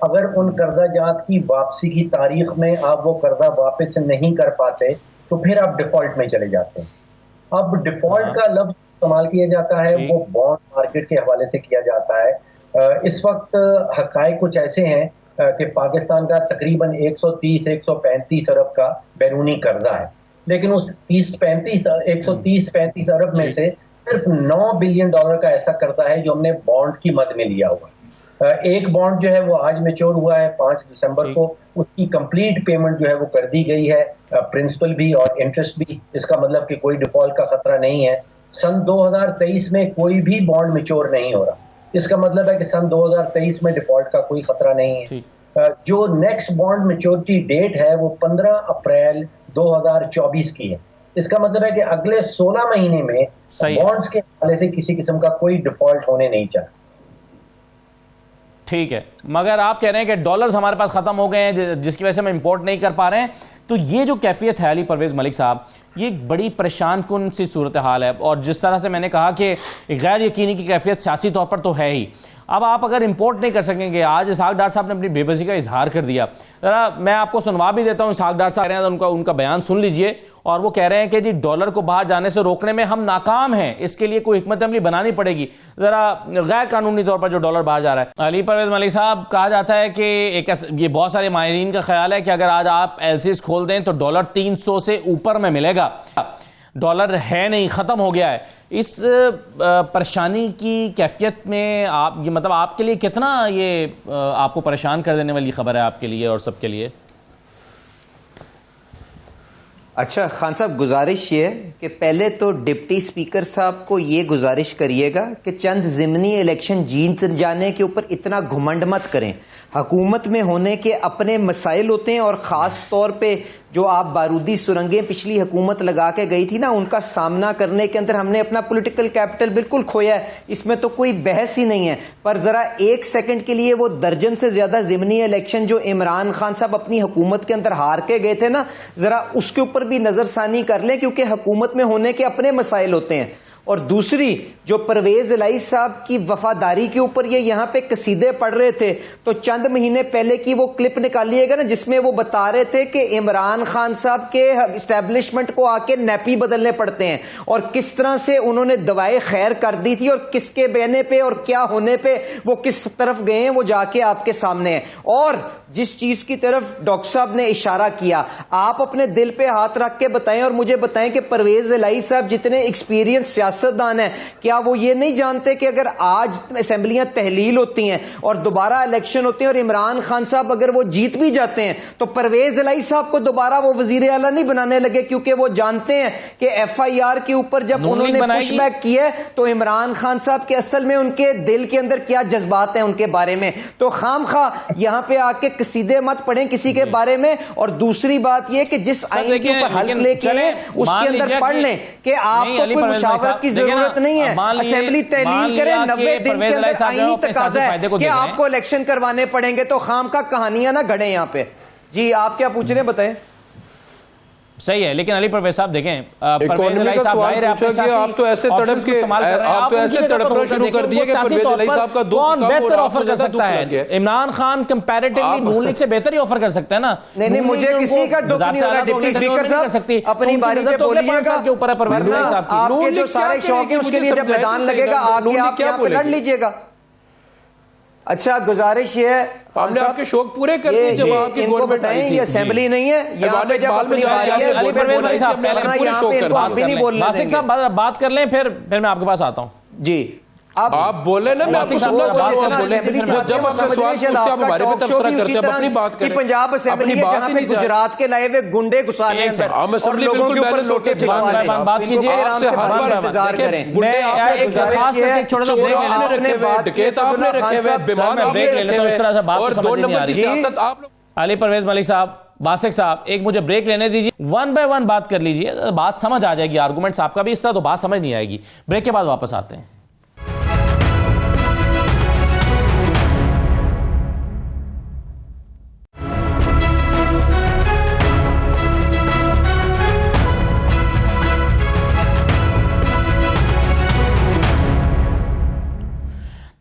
Speaker 4: अगर उन कर्जा जात की वापसी की तारीख में आप वो कर्जा वापस नहीं कर पाते तो फिर आप डिफॉल्ट में चले जाते हैं। अब डिफॉल्ट का लफ्ज इस्तेमाल किया जाता है वो बॉन्ड मार्केट के हवाले से किया जाता है। इस वक्त हकायक कुछ ऐसे हैं कि पाकिस्तान का तकरीबन 130-135 अरब का बैरूनी कर्जा है, लेकिन उस 130-135 अरब में से सिर्फ $9 बिलियन का ऐसा कर्जा है जो हमने बॉन्ड की मद में लिया हुआ है। एक बॉन्ड जो है वो आज मैच्योर हुआ है 5 दिसंबर को, उसकी कंप्लीट पेमेंट जो है वो कर दी गई है, प्रिंसिपल भी और इंटरेस्ट भी। इसका मतलब कि कोई डिफॉल्ट का खतरा नहीं है। सन 2023 में कोई भी बॉन्ड मैच्योर नहीं हो रहा, इसका मतलब है कि सन 2023 में डिफॉल्ट का कोई खतरा नहीं है। जो नेक्स्ट बॉन्ड मैच्योरिटी डेट है वो 15 अप्रैल 2024 की है। इसका मतलब है कि अगले 16 महीने में बॉन्ड्स के हवाले से किसी किस्म का कोई डिफॉल्ट होने नहीं चाहिए।
Speaker 1: ठीक है, मगर आप कह रहे हैं कि डॉलर्स हमारे पास खत्म हो गए हैं जिसकी वजह से हम इंपोर्ट नहीं कर पा रहे हैं। तो ये जो कैफियत है अली परवेज मलिक साहब, ये एक बड़ी परेशान कुन सी सूरत हाल है। और जिस तरह से मैंने कहा कि गैर यकीनी की कैफियत सियासी तौर पर तो है ही। अब आप अगर इंपोर्ट नहीं कर सकेंगे, आज इसहाक डार साहब ने अपनी बेबसी का इजहार कर दिया। ज़रा मैं आपको सुनवा भी देता हूँ, इसहाक डार साहब हैं तो उनका बयान सुन लीजिए। और वो कह रहे हैं कि जी डॉलर को बाहर जाने से रोकने में हम नाकाम हैं, इसके लिए कोई हिकमत अमली बनानी पड़ेगी, जरा गैर कानूनी तौर पर जो डॉलर बाहर जा रहा है। अली परवेज मलिक साहब, कहा जाता है कि ये बहुत सारे माहिरीन का ख्याल है कि अगर आज आप LCs खोल दें तो डॉलर 300 से ऊपर में मिलेगा। डॉलर है नहीं, खत्म हो गया है। इस परेशानी की कैफियत में आप ये मतलब आपके लिए कितना ये आपको परेशान कर देने वाली खबर है आपके लिए और सबके लिए?
Speaker 2: अच्छा खान साहब, गुजारिश ये है कि पहले तो डिप्टी स्पीकर साहब को ये गुजारिश करिएगा कि चंद ज़िमनी इलेक्शन जीत जाने के ऊपर इतना घुमंड मत करें। हुकूमत में होने के अपने मसाइल होते हैं और ख़ास तौर पे जो आप बारूदी सुरंगें पिछली हुकूमत लगा के गई थी ना, उनका सामना करने के अंदर हमने अपना पॉलिटिकल कैपिटल बिल्कुल खोया है, इसमें तो कोई बहस ही नहीं है। पर जरा एक सेकंड के लिए वो दर्जन से ज्यादा ज़िमनी इलेक्शन जो इमरान खान साहब अपनी हुकूमत के अंदर हार के गए थे ना, जरा उसके ऊपर भी नजरसानी कर लें, क्योंकि हुकूमत में होने के अपने मसाइल होते हैं। और दूसरी, जो परवेज इलाही साहब की वफादारी के ऊपर ये यहाँ पे कसीदे पढ़ रहे थे, तो चंद महीने पहले की वो क्लिप निकालिएगा ना, जिसमें वो बता रहे थे कि इमरान खान साहब के एस्टेब्लिशमेंट को आके नैपी बदलने पड़ते हैं और किस तरह से उन्होंने दवाएं खैर कर दी थी और किसके बहने पे और क्या होने पे वो किस तरफ गए हैं, वो जाके आपके सामने है। और जिस चीज की तरफ डॉक्टर साहब ने इशारा किया, आप अपने दिल पे हाथ रख के बताएं और मुझे बताएं कि परवेज इलाही साहब जितने एक्सपीरियंस सियासतदान हैं, क्या वो ये नहीं जानते कि अगर आज असेंबलियां तहलील होती हैं और दोबारा इलेक्शन होते हैं और इमरान खान साहब अगर वो जीत भी जाते हैं, तो परवेज इलाही साहब को दोबारा वो वजीर आला नहीं बनाने लगे, क्योंकि वो जानते हैं कि FIR के ऊपर जब उन्होंने पुशबैक किया तो इमरान खान साहब के असल में उनके दिल के अंदर क्या जज्बात हैं उनके बारे में। तो खामखा यहां पे आके सीधे मत पढ़ें किसी के बारे में। और दूसरी बात यह कि जिस आइन के ऊपर हल्फ लेके उसके अंदर पढ़ लें कि आपको कोई मुशावरत की जरूरत नहीं है, असेंबली तहलील करें, 90 दिन के अंदर आईनी तकाजा है कि आपको इलेक्शन करवाने पड़ेंगे, तो खाम का कहानियां ना गढ़े यहां पे। जी आप क्या पूछ रहे हैं बताएं।
Speaker 1: सही है, लेकिन अली परवेज साहब देखें,
Speaker 3: इकोनॉमी का सवाल पूछा कि आप तो ऐसे तड़प के आप तो ऐसे तड़पना शुरू कर दिए कि परवेज इलाही साहब का
Speaker 1: कौन बेहतर ऑफर कर सकता है? इमरान खान कंपैरेटिवली नून लीग से बेहतर ही ऑफर कर सकता है ना।
Speaker 2: नहीं, मुझे किसी का दुख नहीं हो रहा। डिप्टी स्पीकर साहब अपनी बारी पे बोलिएगा के ऊपर है परवेज इलाही साहब की। आपके जो सारे शौक है उसके लिए जब मैदान लगेगा आगे आप क्या लड़ लीजिएगा। अच्छा, गुजारिश ये है,
Speaker 3: हमने आपके शौक पूरे कर दिए जब आपकी गवर्नमेंट आई थी।
Speaker 2: ये असेंबली नहीं है, यहाँ पे जब अपनी बारी है
Speaker 1: अली परवेज भाई साहब पहले
Speaker 2: यहाँ पे इनको आप भी नहीं बोलने
Speaker 1: देंगे। साहब बात कर लें, फिर मैं आपके पास आता हूँ।
Speaker 2: जी
Speaker 3: आप बोले ना, मैं आपको सुनना चाह रहा हूं। जब आपसे सवाल पूछते आप हमारे पे तबसरा करते हैं, अपनी बात करें।
Speaker 2: पंजाब असेंबली जहां पे गुजरात के लाए हुए गुंडे घुसा रहे हैं
Speaker 3: हम असेंबली बिल्कुल बैलेंस लोटे
Speaker 1: बात कीजिए,
Speaker 2: इंतजार करें।
Speaker 3: गुंडे आपने रखे हुए, डकैत आपने रखे हुए, बीमार आपने रखे हुए, और 2 नंबर की सियासत आप लोग।
Speaker 1: अली परवेज मलिक साहब, वासिक साहब, एक मुझे ब्रेक लेने दीजिए, 1 बाय 1 बात कर लीजिए, बात समझ आ जाएगी। आर्गुमेंट्स आपका भी इस तरह तो बात समझ नहीं आएगी। ब्रेक के बाद वापस आते हैं।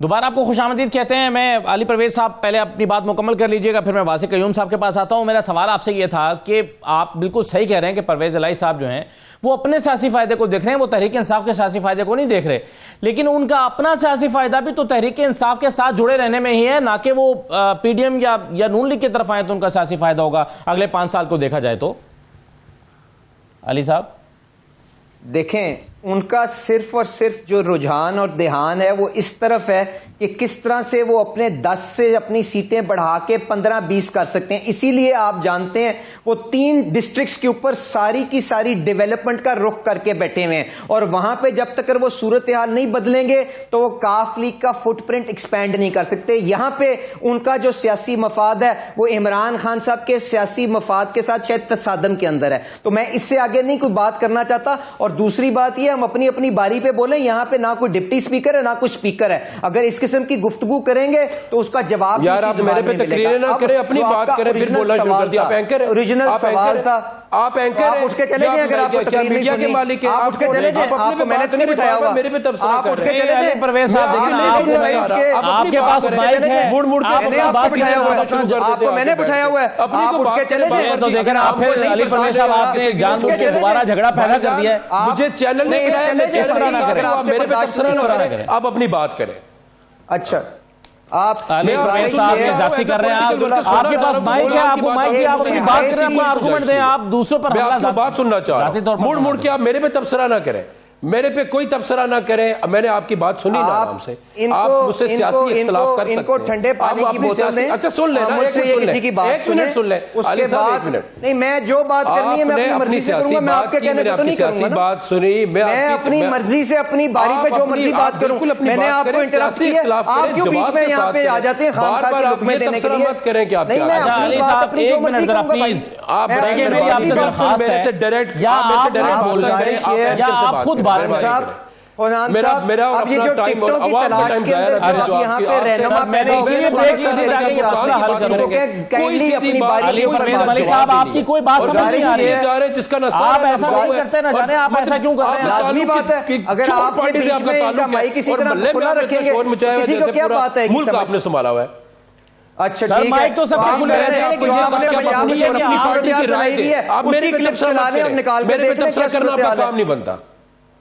Speaker 1: दोबारा आपको खुशामदीद कहते हैं। मैं अली परवेज साहब, पहले अपनी बात मुकम्मल कर लीजिएगा, फिर मैं वासिक कयूम साहब के पास आता हूं। मेरा सवाल आपसे यह था कि आप बिल्कुल सही कह रहे हैं कि परवेज इलाही साहब जो हैं वो अपने सियासी फायदे को देख रहे हैं, वो तहरीक इंसाफ के सियासी फायदे को नहीं देख रहे। लेकिन उनका अपना सियासी फायदा भी तो तहरीक इंसाफ के साथ जुड़े रहने में ही है, ना कि वो PDM या नून लीग की तरफ आए तो उनका सियासी फायदा होगा अगले 5 साल को देखा जाए तो। अली साहब
Speaker 2: देखें, उनका सिर्फ और सिर्फ जो रुझान और ध्यान है वो इस तरफ है कि किस तरह से वो अपने 10 से अपनी सीटें बढ़ा के 15-20 कर सकते हैं। इसीलिए आप जानते हैं वो 3 डिस्ट्रिक्ट्स के ऊपर सारी की सारी डेवलपमेंट का रुख करके बैठे हुए हैं, और वहां पे जब तक वो सूरत हाल नहीं बदलेंगे तो वो काफ लीग का फुटप्रिंट एक्सपैंड नहीं कर सकते। यहां पे उनका जो सियासी मफाद है वो इमरान खान साहब के सियासी मफाद के साथ शायद तसादम के अंदर है। तो मैं इससे आगे नहीं कोई बात करना चाहता। और दूसरी बात यह, हम अपनी अपनी बारी पे बोले, यहां पे ना कोई डिप्टी स्पीकर है ना कोई स्पीकर है। अगर इस किस्म की गुफ्तगू करेंगे तो उसका जवाब
Speaker 3: यार आप मेरे पे तकरीरें ना करें, अपनी बात करें, फिर बोलना शुरू कर दिया। आप एंकर हैं,
Speaker 2: ओरिजिनल सवाल था,
Speaker 3: आप एंकर हैं,
Speaker 2: उठ के चले जाएं। अगर आपको तकरीर नहीं
Speaker 3: मीडिया के मालिक हैं,
Speaker 2: आप उठ के चले जाएं। आपको मैंने तो नहीं बिठाया हुआ,
Speaker 3: मेरे पे तबसरा कर रहे हैं।
Speaker 1: अली परवेज साहब, आपके पास माइक है,
Speaker 3: मुड़ मुड़ के
Speaker 2: मैंने आपको बिठाया हुआ है, आपको मैंने बिठाया हुआ है, आप उठ के चले जाएं।
Speaker 1: तो देखें आप फिर अली परवेज साहब आपने जानबूझ के दोबारा झगड़ा पैदा कर दिया है।
Speaker 3: मुझे चैनल नहीं बनाया, मेरे पे तबसरा ना करें, आप अपनी बात करें।
Speaker 2: अच्छा, आप
Speaker 1: अली परवेज साहब जाती कर रहे हैं, आपके पास माइक है, आपको माइक है, आप अपनी बात करें, अपना आर्गुमेंट दें, आप दूसरों पर हमला।
Speaker 3: बात सुनना चाह रहा हूं, मुड़ मुड़ के आप मेरे पे तबसरा ना करें। मेरे पे कोई तबसरा ना करें, मैंने आपकी बात सुनी ना आराम से। आप मुझसे सियासी इख्तिलाफ कर सकते हैं,
Speaker 2: इनको ठंडे पानी की बोतल दें।
Speaker 3: अच्छा सुन लेना, एक मिनट सुन ले,
Speaker 2: उसके बाद नहीं, मैं जो बात करनी है मैं अपनी मर्जी से करूंगा, मैं आपके कहने पे तो नहीं करूंगा ना।
Speaker 3: बात सुनी, मैं
Speaker 2: अपनी मर्जी से अपनी बारी पे जो मर्जी बात करूं। मैंने आपको इंटरप्ट किया, आप क्यों बीच में यहाँ पे आ जाते हैं खाम खा के लुकमे देने के लिए?
Speaker 3: मत करें कि आप
Speaker 2: नहीं, मैं अपनी बात अपनी जो मर्जी करूंगा प्लीज।
Speaker 1: आप मेरी आपसे दरख्वास्त है,
Speaker 3: डायरेक्ट
Speaker 1: या आप बोल रहे हैं या आप खुद बात करें।
Speaker 3: मेरा
Speaker 2: अब ये जो टिकटों की तलाश के अंदर यहाँ पे रहनुमा
Speaker 1: मैंने इसीलिए ब्रेक ली थी ताकि ये मसला हल करूंगा।
Speaker 2: काइंडली अपनी बारी
Speaker 1: अली साहब, आपकी कोई बात समझ नहीं आ रही है,
Speaker 3: जिसका
Speaker 1: आप ऐसा नहीं करते ना जाने, आप ऐसा क्यों कर रहे हैं?
Speaker 2: लाजमी बात है, अगर आप
Speaker 3: पार्टी से आपका ताल्लुक है
Speaker 2: किसी तरह खुला रखेंगे, किसी को क्या बात है?
Speaker 3: मुल्क आपने संभाला हुआ है।
Speaker 2: अच्छा
Speaker 1: सर, माइक तो सबके खुले रहते हैं,
Speaker 3: आप मेरे पे तबसरा करना आपका काम नहीं बनता।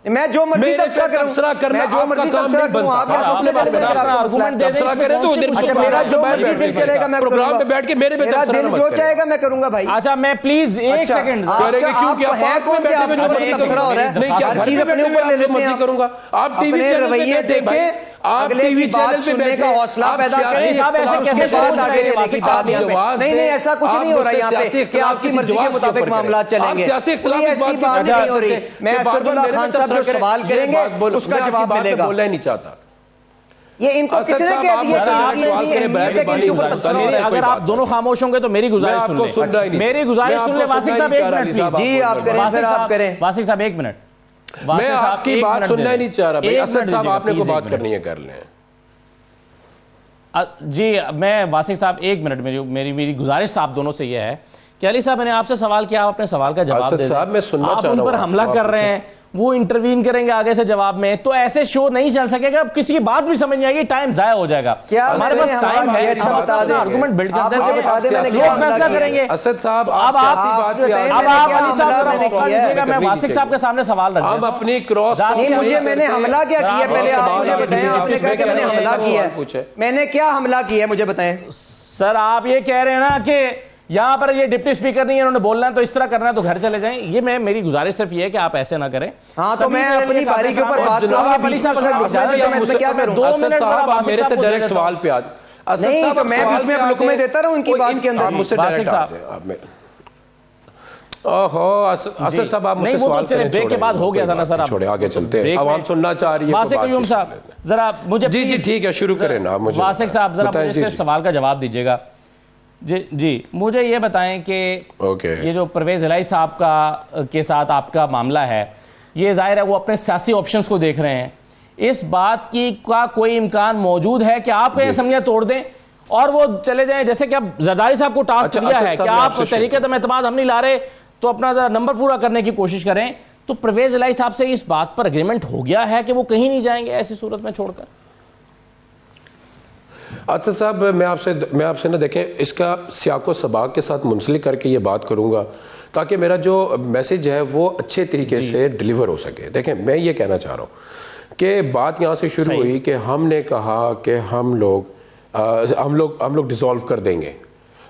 Speaker 2: मैं जो मर्जी तबसरा करूं, मैं जो मर्जी तबसरा करूं, आप
Speaker 1: आर्गुमेंट दे दें,
Speaker 3: करें तो उधर
Speaker 2: मेरा जो मर्जी दिल चलेगा मैं
Speaker 3: प्रोग्राम पे बैठ के मेरे पे
Speaker 2: मेरा दिल जो चाहेगा मैं करूंगा भाई।
Speaker 1: अच्छा, मैं प्लीज एक सेकंड
Speaker 3: करेंगे, क्योंकि आप
Speaker 2: है कौन के आप तबसरा हो रहा है?
Speaker 3: नहीं, क्या
Speaker 2: हर चीज अपने ऊपर ले लेते हैं
Speaker 3: करूंगा। आप टीवी चैनल
Speaker 2: रवैये देखें,
Speaker 3: आप
Speaker 2: टीवी चैनल पे सुनने का हौसला पैदा करें।
Speaker 1: साहब ऐसे कैसे सोच रहे हैं वासिक साहब?
Speaker 2: नहीं नहीं, ऐसा कुछ नहीं हो रहा यहाँ पे कि आपकी मर्जी के मुताबिक मामला चलेंगे। ऐसी बात नहीं हो रही। मैं असदुल्लाह खान साहब जो सवाल करेंगे उसका जवाब मिलेगा।
Speaker 3: बोलना ही नहीं चाहता।
Speaker 2: ये इनको किसने कह दिया?
Speaker 1: अगर आप दोनों खामोश होंगे तो मेरी गुजारिश सुन ले, मेरी गुजारिश सुन ले वासिक साहब, एक मिनट प्लीज।
Speaker 2: जी आप करें सर, आप करें।
Speaker 1: वासिक साहब एक मिनट,
Speaker 3: मैं आपकी बात सुनना ही नहीं चाह रहा भाई। असद साहब, आपने को बात करनी है कर लें।
Speaker 1: जी मैं वासिक साहब एक मिनट, मेरी गुजारिश आप दोनों से यह है कि अली साहब, मैंने आपसे सवाल किया, आप अपने सवाल का जवाब दे
Speaker 3: साहब, मैं सुनना
Speaker 1: आप उन पर हमला कर रहे हैं, वो इंटरवीन करेंगे आगे से जवाब में, तो ऐसे शो नहीं चल सकेगा। अब किसी की बात भी समझ नहीं आएगी, टाइम जाया हो जाएगा।
Speaker 2: क्या
Speaker 1: हमारे पास टाइम है, हम अपना आर्गुमेंट बिल्ड करते हैं, लोग फैसला करेंगे।
Speaker 3: असद साहब,
Speaker 1: अब आप अली साहब, मैं वासिक साहब के सामने सवाल रख
Speaker 3: हम अपनी क्रॉस,
Speaker 2: मुझे मैंने हमला क्या किया पहले आप मुझे बताएं। आपने कहा कि मैंने हमला किया है, मैंने क्या हमला किया है मुझे बताएं।
Speaker 1: सर आप ये कह रहे हैं ना कि यहाँ पर ये डिप्टी स्पीकर नहीं है, उन्होंने बोलना है तो इस तरह करना है तो घर चले जाएं। ये मेरी गुजारिश सिर्फ ये है कि आप ऐसे ना करें।
Speaker 2: हाँ, तो मैं अपनी बारी के ऊपर बात करूंगा।
Speaker 1: अली साहब
Speaker 2: मैं क्या करूं?
Speaker 1: 2 मिनट
Speaker 3: साहब मेरे से डायरेक्ट सवाल पे आज
Speaker 2: नहीं, तो मैं बीच में लुकमे देता रहूं उनकी बात के अंदर।
Speaker 3: मुझसे डायरेक्ट आप में ओहो असद साहब, आप मुझसे सवाल
Speaker 1: करें। ब्रेक के बाद हो गया था ना सर,
Speaker 3: छोड़े आगे चलते हैं। आवाम सुनना चाह रही है।
Speaker 1: वासिक क़य्यूम साहब जरा मुझे,
Speaker 3: जी ठीक है, शुरू करें ना। मुझे
Speaker 1: वासिक साहब जरा मुझे सिर्फ सवाल का जवाब दीजिएगा। जी मुझे ये बताएं कि ये जो परवेज इलाही साहब का के साथ आपका मामला है, ये जाहिर है वो अपने सियासी ऑप्शंस को देख रहे हैं। इस बात की का कोई इम्कान मौजूद है कि आप कहीं असम्बलियां तोड़ दें और वो चले जाएं, जैसे कि अब जरदारी साहब को टास्क दिया है कि आप तहरीक-ए-एतमाद हम नहीं ला रहे तो अपना जरा नंबर पूरा करने की कोशिश करें, तो परवेज इलाही साहब से इस बात पर एग्रीमेंट हो गया है कि वो कहीं नहीं जाएंगे ऐसी सूरत में छोड़कर?
Speaker 3: असद साहब, मैं आपसे ना देखें, इसका सियाको सबाक के साथ मुंसलिक करके ये बात करूंगा ताकि मेरा जो मैसेज है वो अच्छे तरीके से डिलीवर हो सके। देखें, मैं ये कहना चाह रहा हूँ कि बात यहाँ से शुरू हुई कि हमने कहा कि हम लोग डिसॉल्व कर देंगे,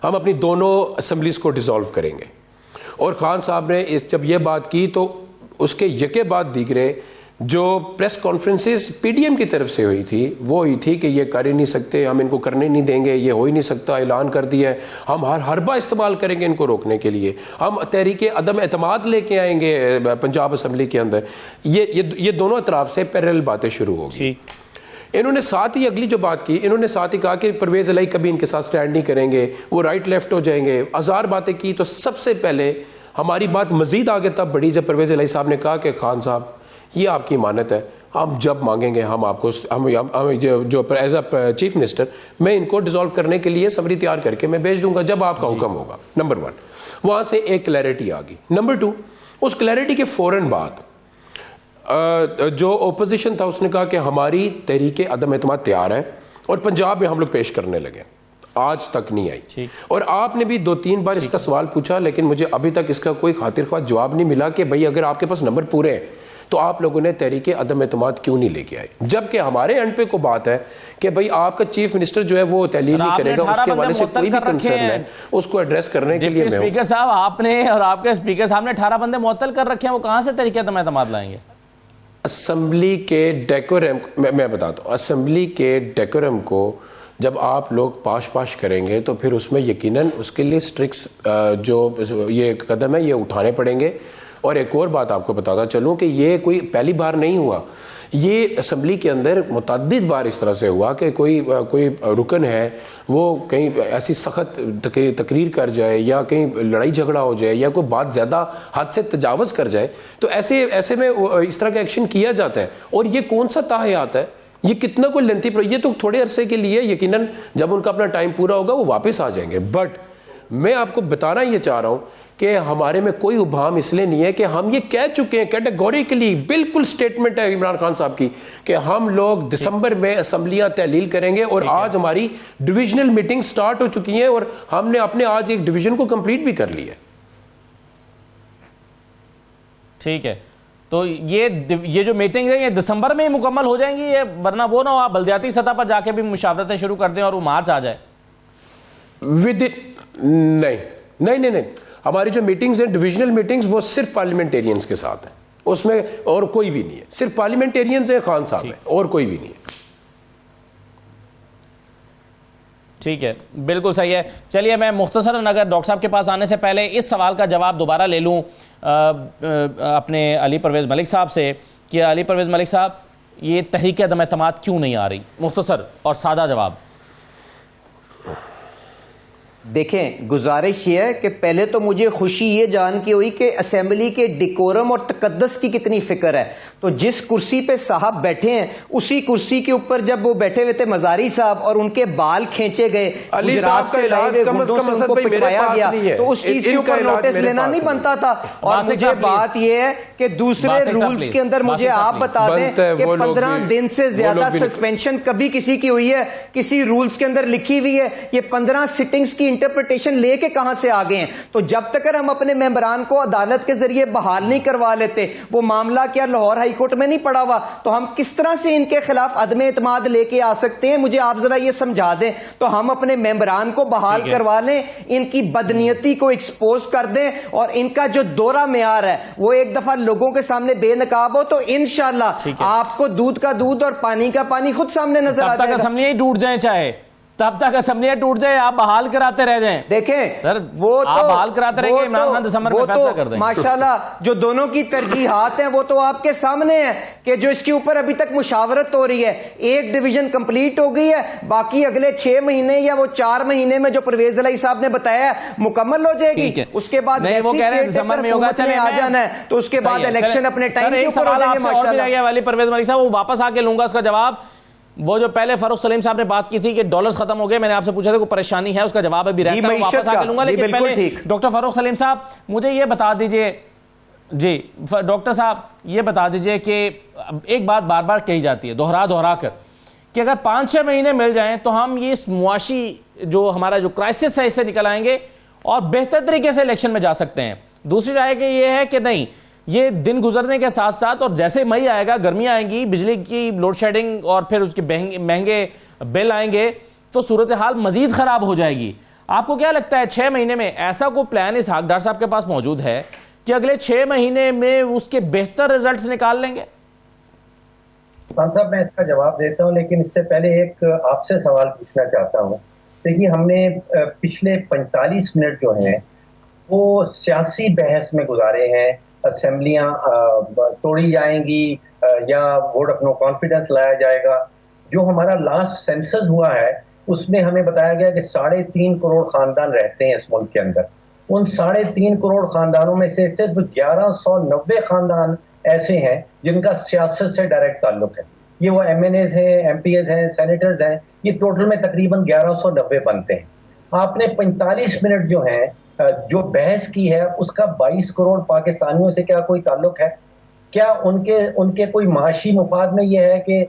Speaker 3: हम अपनी दोनों असम्बलीज को डिसॉल्व करेंगे। और खान साहब ने जब ये बात की तो उसके यके बाद दीगरे जो प्रेस कॉन्फ्रेंसेस पीडीएम की तरफ से हुई थी वो हुई थी कि ये कर ही नहीं सकते, हम इनको करने नहीं देंगे, ये हो ही नहीं सकता, ऐलान कर दिया है, हम हर हरबा इस्तेमाल करेंगे इनको रोकने के लिए, हम तहरीक अदम एतमाद लेके आएंगे पंजाब असम्बली के अंदर। ये दोनों अतराफ से पैरेलल बातें शुरू होगी। इन्होंने साथ ही अगली जो बात की, इन्होंने साथ ही कहा कि परवेज इलाही कभी इनके साथ स्टैंड नहीं करेंगे, वो राइट लेफ्ट हो जाएंगे, हजार बातें की। तो सबसे पहले हमारी बात मजीद आगे तब बढ़ी जब परवेज इलाही साहब ने कहा कि खान साहब ये आपकी मानत है, हम जब मांगेंगे हम आपको जो एज अ चीफ मिनिस्टर मैं इनको डिसॉल्व करने के लिए समरी तैयार करके मैं भेज दूंगा जब आपका हुक्म होगा। नंबर 1, वहाँ से एक क्लैरिटी आ गई। नंबर 2, उस क्लैरिटी के फ़ौरन बाद जो ओपोजिशन था उसने कहा कि हमारी तहरीक अदम एतमाद तैयार है और पंजाब में हम लोग पेश करने लगे। आज तक नहीं आई। और आपने भी 2-3 बार इसका सवाल पूछा लेकिन मुझे अभी तक इसका कोई खातिर ख्वाह जवाब नहीं मिला कि भाई अगर आपके पास नंबर पूरे हैं तो आप लोगों ने तहरीक अदम एतमाद क्यों नहीं लेके आए, जबकि हमारे एंड पे को बात है कि भाई आपका चीफ मिनिस्टर जो है वो तहलील नहीं करेगा, उसके हवाले से कोई भी कंसर्न है उसको एड्रेस करने के लिए।
Speaker 1: स्पीकर साहब, आपने और आपके स्पीकर साहब ने 18 बंदे मुअत्तल कर रखे हैं, वो कहां से तहरीक अदम एतमाद लाएंगे?
Speaker 3: असम्बली के डेकोरम, मैं बताता हूँ, असम्बली के डेकोरम को जब आप लोग पाश करेंगे तो फिर उसमें यकीनन उसके लिए स्ट्रिक्स जो ये कदम है ये उठाने पड़ेंगे। और एक और बात आपको बताता चलूँ कि ये कोई पहली बार नहीं हुआ, ये असम्बली के अंदर मुतअद्दिद बार इस तरह से हुआ कि कोई रुकन है वो कहीं ऐसी सख्त तकरीर कर जाए या कहीं लड़ाई झगड़ा हो जाए या कोई बात ज़्यादा हद से तजावज़ कर जाए तो ऐसे में इस तरह का एक्शन किया जाता है। और ये कौन सा ताहयात है, ये कितना कोई लेंथी, ये तो थोड़े अरसे के लिए, यकीनन जब उनका अपना टाइम पूरा होगा वो वापस आ जाएंगे। बट मैं आपको बताना ये चाह रहा हूँ कि हमारे में कोई उभाम इसलिए नहीं है कि हम ये कह चुके हैं कैटेगोरिकली, बिल्कुल स्टेटमेंट है इमरान खान साहब की कि हम लोग दिसंबर में असम्बलियां तहलील करेंगे। और आज हमारी डिविजनल मीटिंग स्टार्ट हो चुकी हैं और हमने अपने आज एक डिवीजन को कंप्लीट भी कर लिया।
Speaker 1: ठीक है, तो ये जो मीटिंग है ये दिसंबर में ही मुकम्मल हो जाएंगी, ये वरना वो ना आप बल्दियाती सतह पर जाके भी मुशावरतें शुरू कर दें और वो मार्च आ जाए?
Speaker 3: नहीं, हमारी जो मीटिंग्स हैं डिविजनल मीटिंग्स वो सिर्फ पार्लियामेंटेरियंस के साथ हैं, उसमें और कोई भी नहीं है, सिर्फ पार्लियामेंटेरियंस है, खान साहब है, और कोई भी नहीं है।
Speaker 1: ठीक है, बिल्कुल सही है। चलिए मैं मुख्तसरन अगर डॉक्टर साहब के पास आने से पहले इस सवाल का जवाब दोबारा ले लूं अपने अली परवेज़ मलिक साहब से कि अली परवेज़ मलिक साहब, ये तहरीक अदम एतमाद क्यों नहीं आ रही? मुख्तसर और सादा जवाब।
Speaker 2: देखें, गुजारिश ये है कि पहले तो मुझे खुशी ये जान की हुई कि असेंबली के डिकोरम और तकद्दस की कितनी फिक्र है। तो जिस कुर्सी पे साहब बैठे हैं उसी कुर्सी के ऊपर जब वो बैठे हुए थे मजारी साहब और उनके बाल खींचे गए,
Speaker 3: अली साहब का इलाज कम से कम असद भाई मेरे पास नहीं है,
Speaker 2: तो उस चीज के ऊपर नोटिस लेना नहीं बनता था। और मुझे बात यह है कि दूसरे रूल्स के अंदर मुझे आप बता दें कि 15 दिन से ज्यादा सस्पेंशन कभी किसी की हुई है, किसी रूल्स के अंदर लिखी हुई है? ये 15 सिटिंग्स की इंटरप्रिटेशन लेके कहां से आ गए हैं? तो जब तक हम अपने मेंबरान को अदालत के जरिए बहाल नहीं करवा लेते, वो मामला क्या लाहौर हाई कोर्ट में नहीं पड़ा हुआ, तो हम किस तरह से इनके खिलाफ अदम एतमाद लेके आ सकते हैं? मुझे आप जरा ये समझा दें। तो हम अपने मेंबरान को बहाल करवा लें, इनकी बदनीयती को एक्सपोज कर दें और इनका जो दोहरा मेयार है वो एक दफा लोगों के सामने बेनकाब हो, तो इंशाल्लाह आपको दूध का दूध और पानी का पानी खुद सामने नजर आ जाएगा।
Speaker 1: असेंबलियां टूट जाए, चाहे तब तक असेंबलियां टूट जाए, आप बहाल कराते रह जाएं।
Speaker 2: देखें
Speaker 1: सर,
Speaker 2: वो
Speaker 1: आप
Speaker 2: तो
Speaker 1: बहाल कराते रहेंगे, इमरान खान दिसंबर में फैसला कर देंगे।
Speaker 2: माशाल्लाह जो दोनों की तरजीहात हैं वो तो आपके सामने है कि जो इसके ऊपर अभी तक मुशावरत हो रही है, एक डिवीजन कंप्लीट हो गई है, बाकी अगले 6 महीने या वो 4 महीने में जो परवेज अली साहब ने बताया मुकम्मल हो जाएगी। उसके बाद
Speaker 1: वो कह रहे हैं दिसंबर में होगा, चले
Speaker 2: आ जाना है, तो उसके बाद इलेक्शन अपने टाइम के ऊपर हो जाएंगे। माशाल्लाह
Speaker 1: वाली परवेज मलिक साहब, वो वापस आके लूंगा उसका जवाब। वो जो पहले फारूक सलीम साहब ने बात की थी कि डॉलर्स खत्म हो गए, मैंने आपसे पूछा था कोई परेशानी है, उसका जवाब अभी रहता है, वापस आके लूंगा। लेकिन पहले डॉक्टर फारूक सलीम साहब मुझे ये बता दीजिए, जी डॉक्टर साहब ये बता दीजिए कि एक बात बार बार कही जाती है दोहरा कर कि अगर 5-6 महीने मिल जाएं तो हम ये इस मुआशी जो हमारा जो क्राइसिस है इससे निकल आएंगे और बेहतर तरीके से इलेक्शन में जा सकते हैं। दूसरी राय के ये है कि नहीं, ये दिन गुजरने के साथ साथ और जैसे मई आएगा, गर्मी आएंगी, बिजली की लोड शेडिंग और फिर उसके महंगे बिल आएंगे, तो सूरत हाल मजीद खराब हो जाएगी। आपको क्या लगता है 6 महीने में ऐसा कोई प्लान इस डॉक्टर साहब के पास मौजूद है कि अगले 6 महीने में उसके बेहतर रिजल्ट्स निकाल लेंगे?
Speaker 4: खान साहब मैं इसका जवाब देता हूं, लेकिन इससे पहले एक आपसे सवाल पूछना चाहता हूं। देखिए, हमने पिछले 45 मिनट जो हैं वो सियासी बहस में गुजारे हैं। असेंबलियां तोड़ी जाएंगी या वोट ऑफ नो कॉन्फिडेंस लाया जाएगा। जो हमारा लास्ट सेंसस हुआ है उसमें हमें बताया गया कि 3.5 करोड़ खानदान रहते हैं इस मुल्क के अंदर। उन 3.5 करोड़ खानदानों में से सिर्फ 1190 खानदान ऐसे हैं जिनका सियासत से डायरेक्ट ताल्लुक है। ये वो MNAs हैं, MPs हैं, सेनेटर्स हैं, ये टोटल में तकरीबन 1190 बनते हैं। आपने 45 मिनट जो है जो बहस की है उसका 22 करोड़ पाकिस्तानियों से क्या कोई ताल्लुक है? क्या उनके कोई माशी मुफाद में ये है कि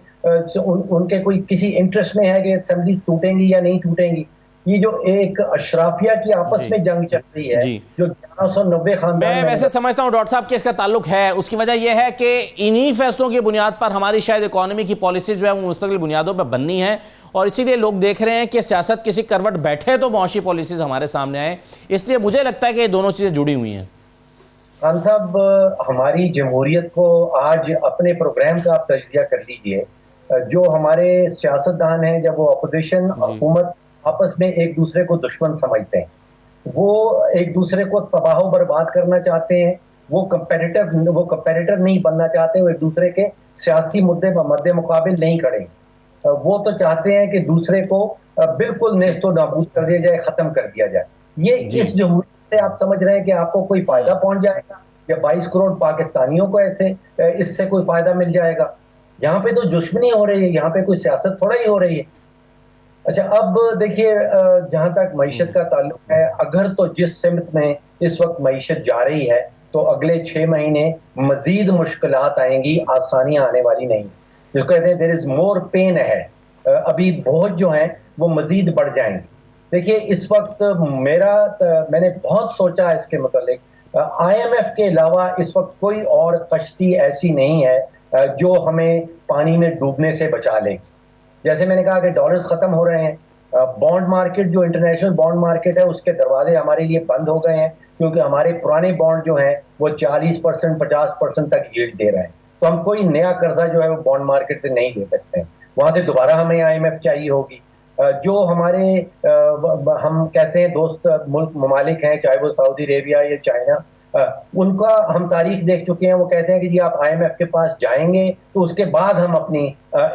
Speaker 4: उनके कोई किसी इंटरेस्ट में है कि असेंबली टूटेंगी या नहीं टूटेंगी? ये जो एक अशराफिया की आपस में जंग चल रही है, जो 1190 खानदान,
Speaker 1: मैं वैसे समझता हूं डॉक्टर साहब कि इसका ताल्लुक है। उसकी वजह यह है कि इन्हीं फैसलों की बुनियाद पर हमारी शायद इकोनॉमी की पॉलिसी जो है वो मुस्तकिल बुनियादों पर बननी है, और इसीलिए लोग देख रहे हैं कि सियासत किसी करवट बैठे तो मुआशी पॉलिसीज हमारे सामने आए। इसलिए मुझे लगता है कि ये दोनों चीजें जुड़ी हुई हैं।
Speaker 4: खान साहब, हमारी जमहूरियत को आज अपने प्रोग्राम का आप तजिया कर लीजिए। जो हमारे सियासतदान हैं, जब वो अपोजिशन हुकूमत आपस में एक दूसरे को दुश्मन समझते हैं, वो एक दूसरे को तबाह बर्बाद करना चाहते हैं, वो कंपेरेटर नहीं बनना चाहते, वो एक दूसरे के सियासी मुद्दे पर मद्दे मुकाबिल नहीं खड़े। वो तो चाहते हैं कि दूसरे को बिल्कुल नेस्तो नाबूद कर दिया जाए, खत्म कर दिया जाए। ये इस जमहूरियत से आप समझ रहे हैं कि आपको कोई फायदा पहुंच जाएगा या 22 करोड़ पाकिस्तानियों को ऐसे इससे कोई फायदा मिल जाएगा? यहाँ पे तो दुश्मनी हो रही है, यहाँ पे कोई सियासत थोड़ा ही हो रही है। अच्छा, अब देखिए, जहां तक मईशत का ताल्लुक है, अगर तो जिस सिमत में इस वक्त मईशत जा रही है, तो अगले 6 महीने मजीद मुश्किलात आएंगी, आसानियां आने वाली नहीं। जिसको कहते हैं देयर इज मोर पेन है, अभी बोझ जो है वो मजीद बढ़ जाएंगे। देखिए, इस वक्त मैंने बहुत सोचा इसके मुतालिक। IMF के अलावा इस वक्त कोई और कश्ती ऐसी नहीं है जो हमें पानी में डूबने से बचा ले। जैसे मैंने कहा कि डॉलर्स खत्म हो रहे हैं, बॉन्ड मार्केट, जो इंटरनेशनल बॉन्ड मार्केट है, उसके दरवाजे हमारे लिए बंद हो गए हैं, क्योंकि हमारे पुराने बॉन्ड जो हैं वो 40% 50% तक यील्ड दे रहे हैं। तो हम कोई नया कर्जा जो है वो बॉन्ड मार्केट से नहीं ले सकते हैं, वहां से दोबारा हमें IMF चाहिए होगी। जो हमारे हम कहते हैं दोस्त मुल्क ममालिक हैं, चाहे वो सऊदी अरेबिया या चाइना, उनका हम तारीख देख चुके हैं। वो कहते हैं कि जी आप IMF के पास जाएंगे तो उसके बाद हम अपनी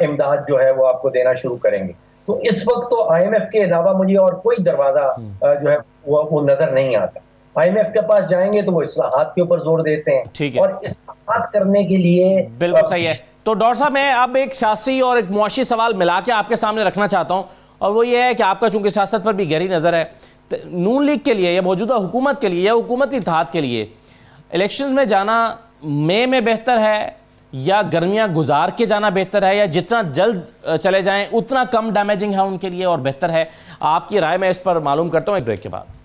Speaker 4: इमदाद जो है वो आपको देना शुरू करेंगे। तो इस वक्त तो IMF के अलावा मुझे और कोई दरवाजा जो है वो नजर नहीं आता। IMF के पास जाएंगे तो वो इस्लाहात के ऊपर जोर देते हैं, और इस्लाहात करने के लिए
Speaker 1: बिल्कुल सही है। तो डॉक्टर साहब, मैं अब एक सियासी और एक मुआशी सवाल मिला के आपके सामने रखना चाहता हूं, और वो ये है कि आपका चूंकि सियासत पर भी गहरी नजर है, नून लीग के लिए या मौजूदा हुकूमत के लिए या हुकूमती इत्तेहाद के लिए इलेक्शंस में जाना मई में बेहतर है या गर्मियां गुजार के जाना बेहतर है, या जितना जल्द चले जाएं उतना कम डैमेजिंग है उनके लिए और बेहतर है? आपकी राय मैं इस पर मालूम करता हूं एक ब्रेक के बाद।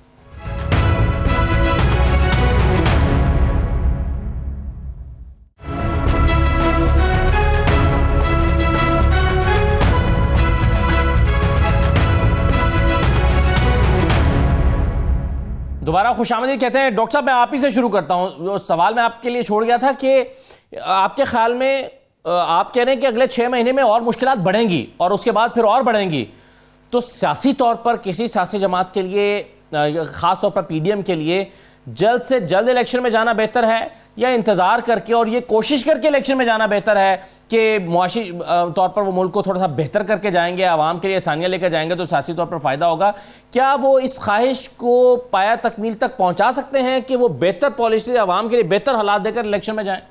Speaker 1: दोबारा खुशामदीद कहते हैं। डॉक्टर साहब, मैं आप ही से शुरू करता हूं। जो सवाल मैं आपके लिए छोड़ गया था कि आपके ख्याल में आप कह रहे हैं कि अगले 6 महीने में और मुश्किलात बढ़ेंगी और उसके बाद फिर और बढ़ेंगी, तो सियासी तौर पर किसी सियासी जमात के लिए, खास तौर पर PDM के लिए, जल्द से जल्द इलेक्शन में जाना बेहतर है या इंतजार करके और ये कोशिश करके इलेक्शन में जाना बेहतर है कि मुआशी तौर पर वो मुल्क को थोड़ा सा बेहतर करके जाएंगे, आवाम के लिए आसानियां लेकर जाएंगे तो सियासी तौर पर फायदा होगा? क्या वो इस ख्वाहिश को पाया तकमील तक पहुंचा सकते हैं कि वो बेहतर पॉलिसी आवाम के लिए बेहतर हालात देकर इलेक्शन में जाएं?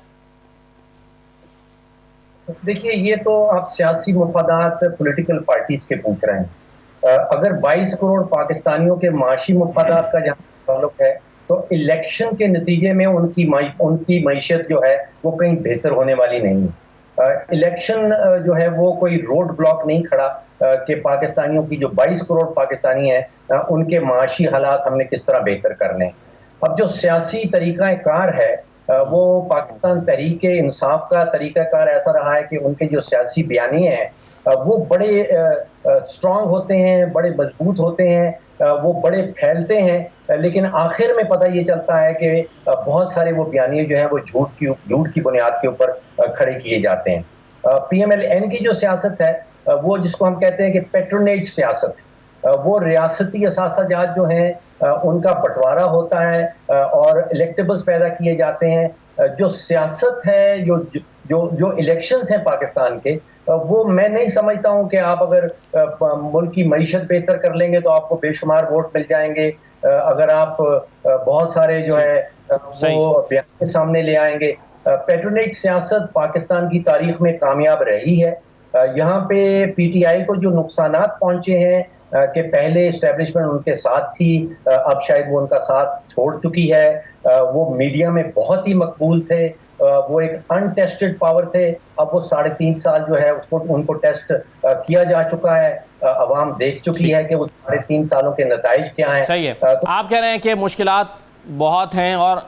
Speaker 4: देखिए, ये तो आप सियासी मफादात पॉलिटिकल पार्टीज के पूछ रहे हैं। अगर 22 करोड़ पाकिस्तानियों के माशी मफादात का जहाँ ताल्लुक है, तो इलेक्शन के नतीजे में उनकी मईशत जो है वो कहीं बेहतर होने वाली नहीं है। इलेक्शन जो है वो कोई रोड ब्लॉक नहीं खड़ा कि पाकिस्तानियों की, जो 22 करोड़ पाकिस्तानी हैं, उनके माशी हालात हमने किस तरह बेहतर करने। अब जो सियासी तरीक़ाकार है वो पाकिस्तान तहरीक इंसाफ का तरीक़ाकार ऐसा रहा है कि उनके जो सियासी बयानिए हैं वो बड़े स्ट्रॉन्ग होते हैं, बड़े मजबूत होते हैं, वो बड़े फैलते हैं, लेकिन आखिर में पता ये चलता है कि बहुत सारे वो बयानिए जो हैं वो झूठ की बुनियाद के ऊपर खड़े किए जाते हैं। PMLN की जो सियासत है वो जिसको हम कहते हैं कि पेट्रोनेज सियासत है, वो रियासती असासाजात जो हैं उनका बंटवारा होता है और इलेक्टेबल्स पैदा किए जाते हैं। जो सियासत है, जो इलेक्शंस हैं पाकिस्तान के, वो मैं नहीं समझता हूं कि आप अगर मुल्क की मईशत बेहतर कर लेंगे तो आपको बेशुमार वोट मिल जाएंगे। अगर आप बहुत सारे जो है वो बयान सामने ले आएंगे। पेट्रोनेज सियासत पाकिस्तान की तारीख में कामयाब रही है। यहाँ पे PTI को जो नुकसानात पहुंचे हैं कि पहले इस्टेब्लिशमेंट उनके साथ थी, अब शायद वो उनका साथ छोड़ चुकी है। वो मीडिया में बहुत ही मकबूल थे, वो एक अनटेस्टेड पावर थे। अब वो 3.5 साल जो है उनको टेस्ट किया जा चुका है, अवाम देख चुकी है कि वो 3.5 सालों के नताइज क्या हैं।
Speaker 1: सही है। आप कह रहे हैं कि मुश्किलात बहुत हैं और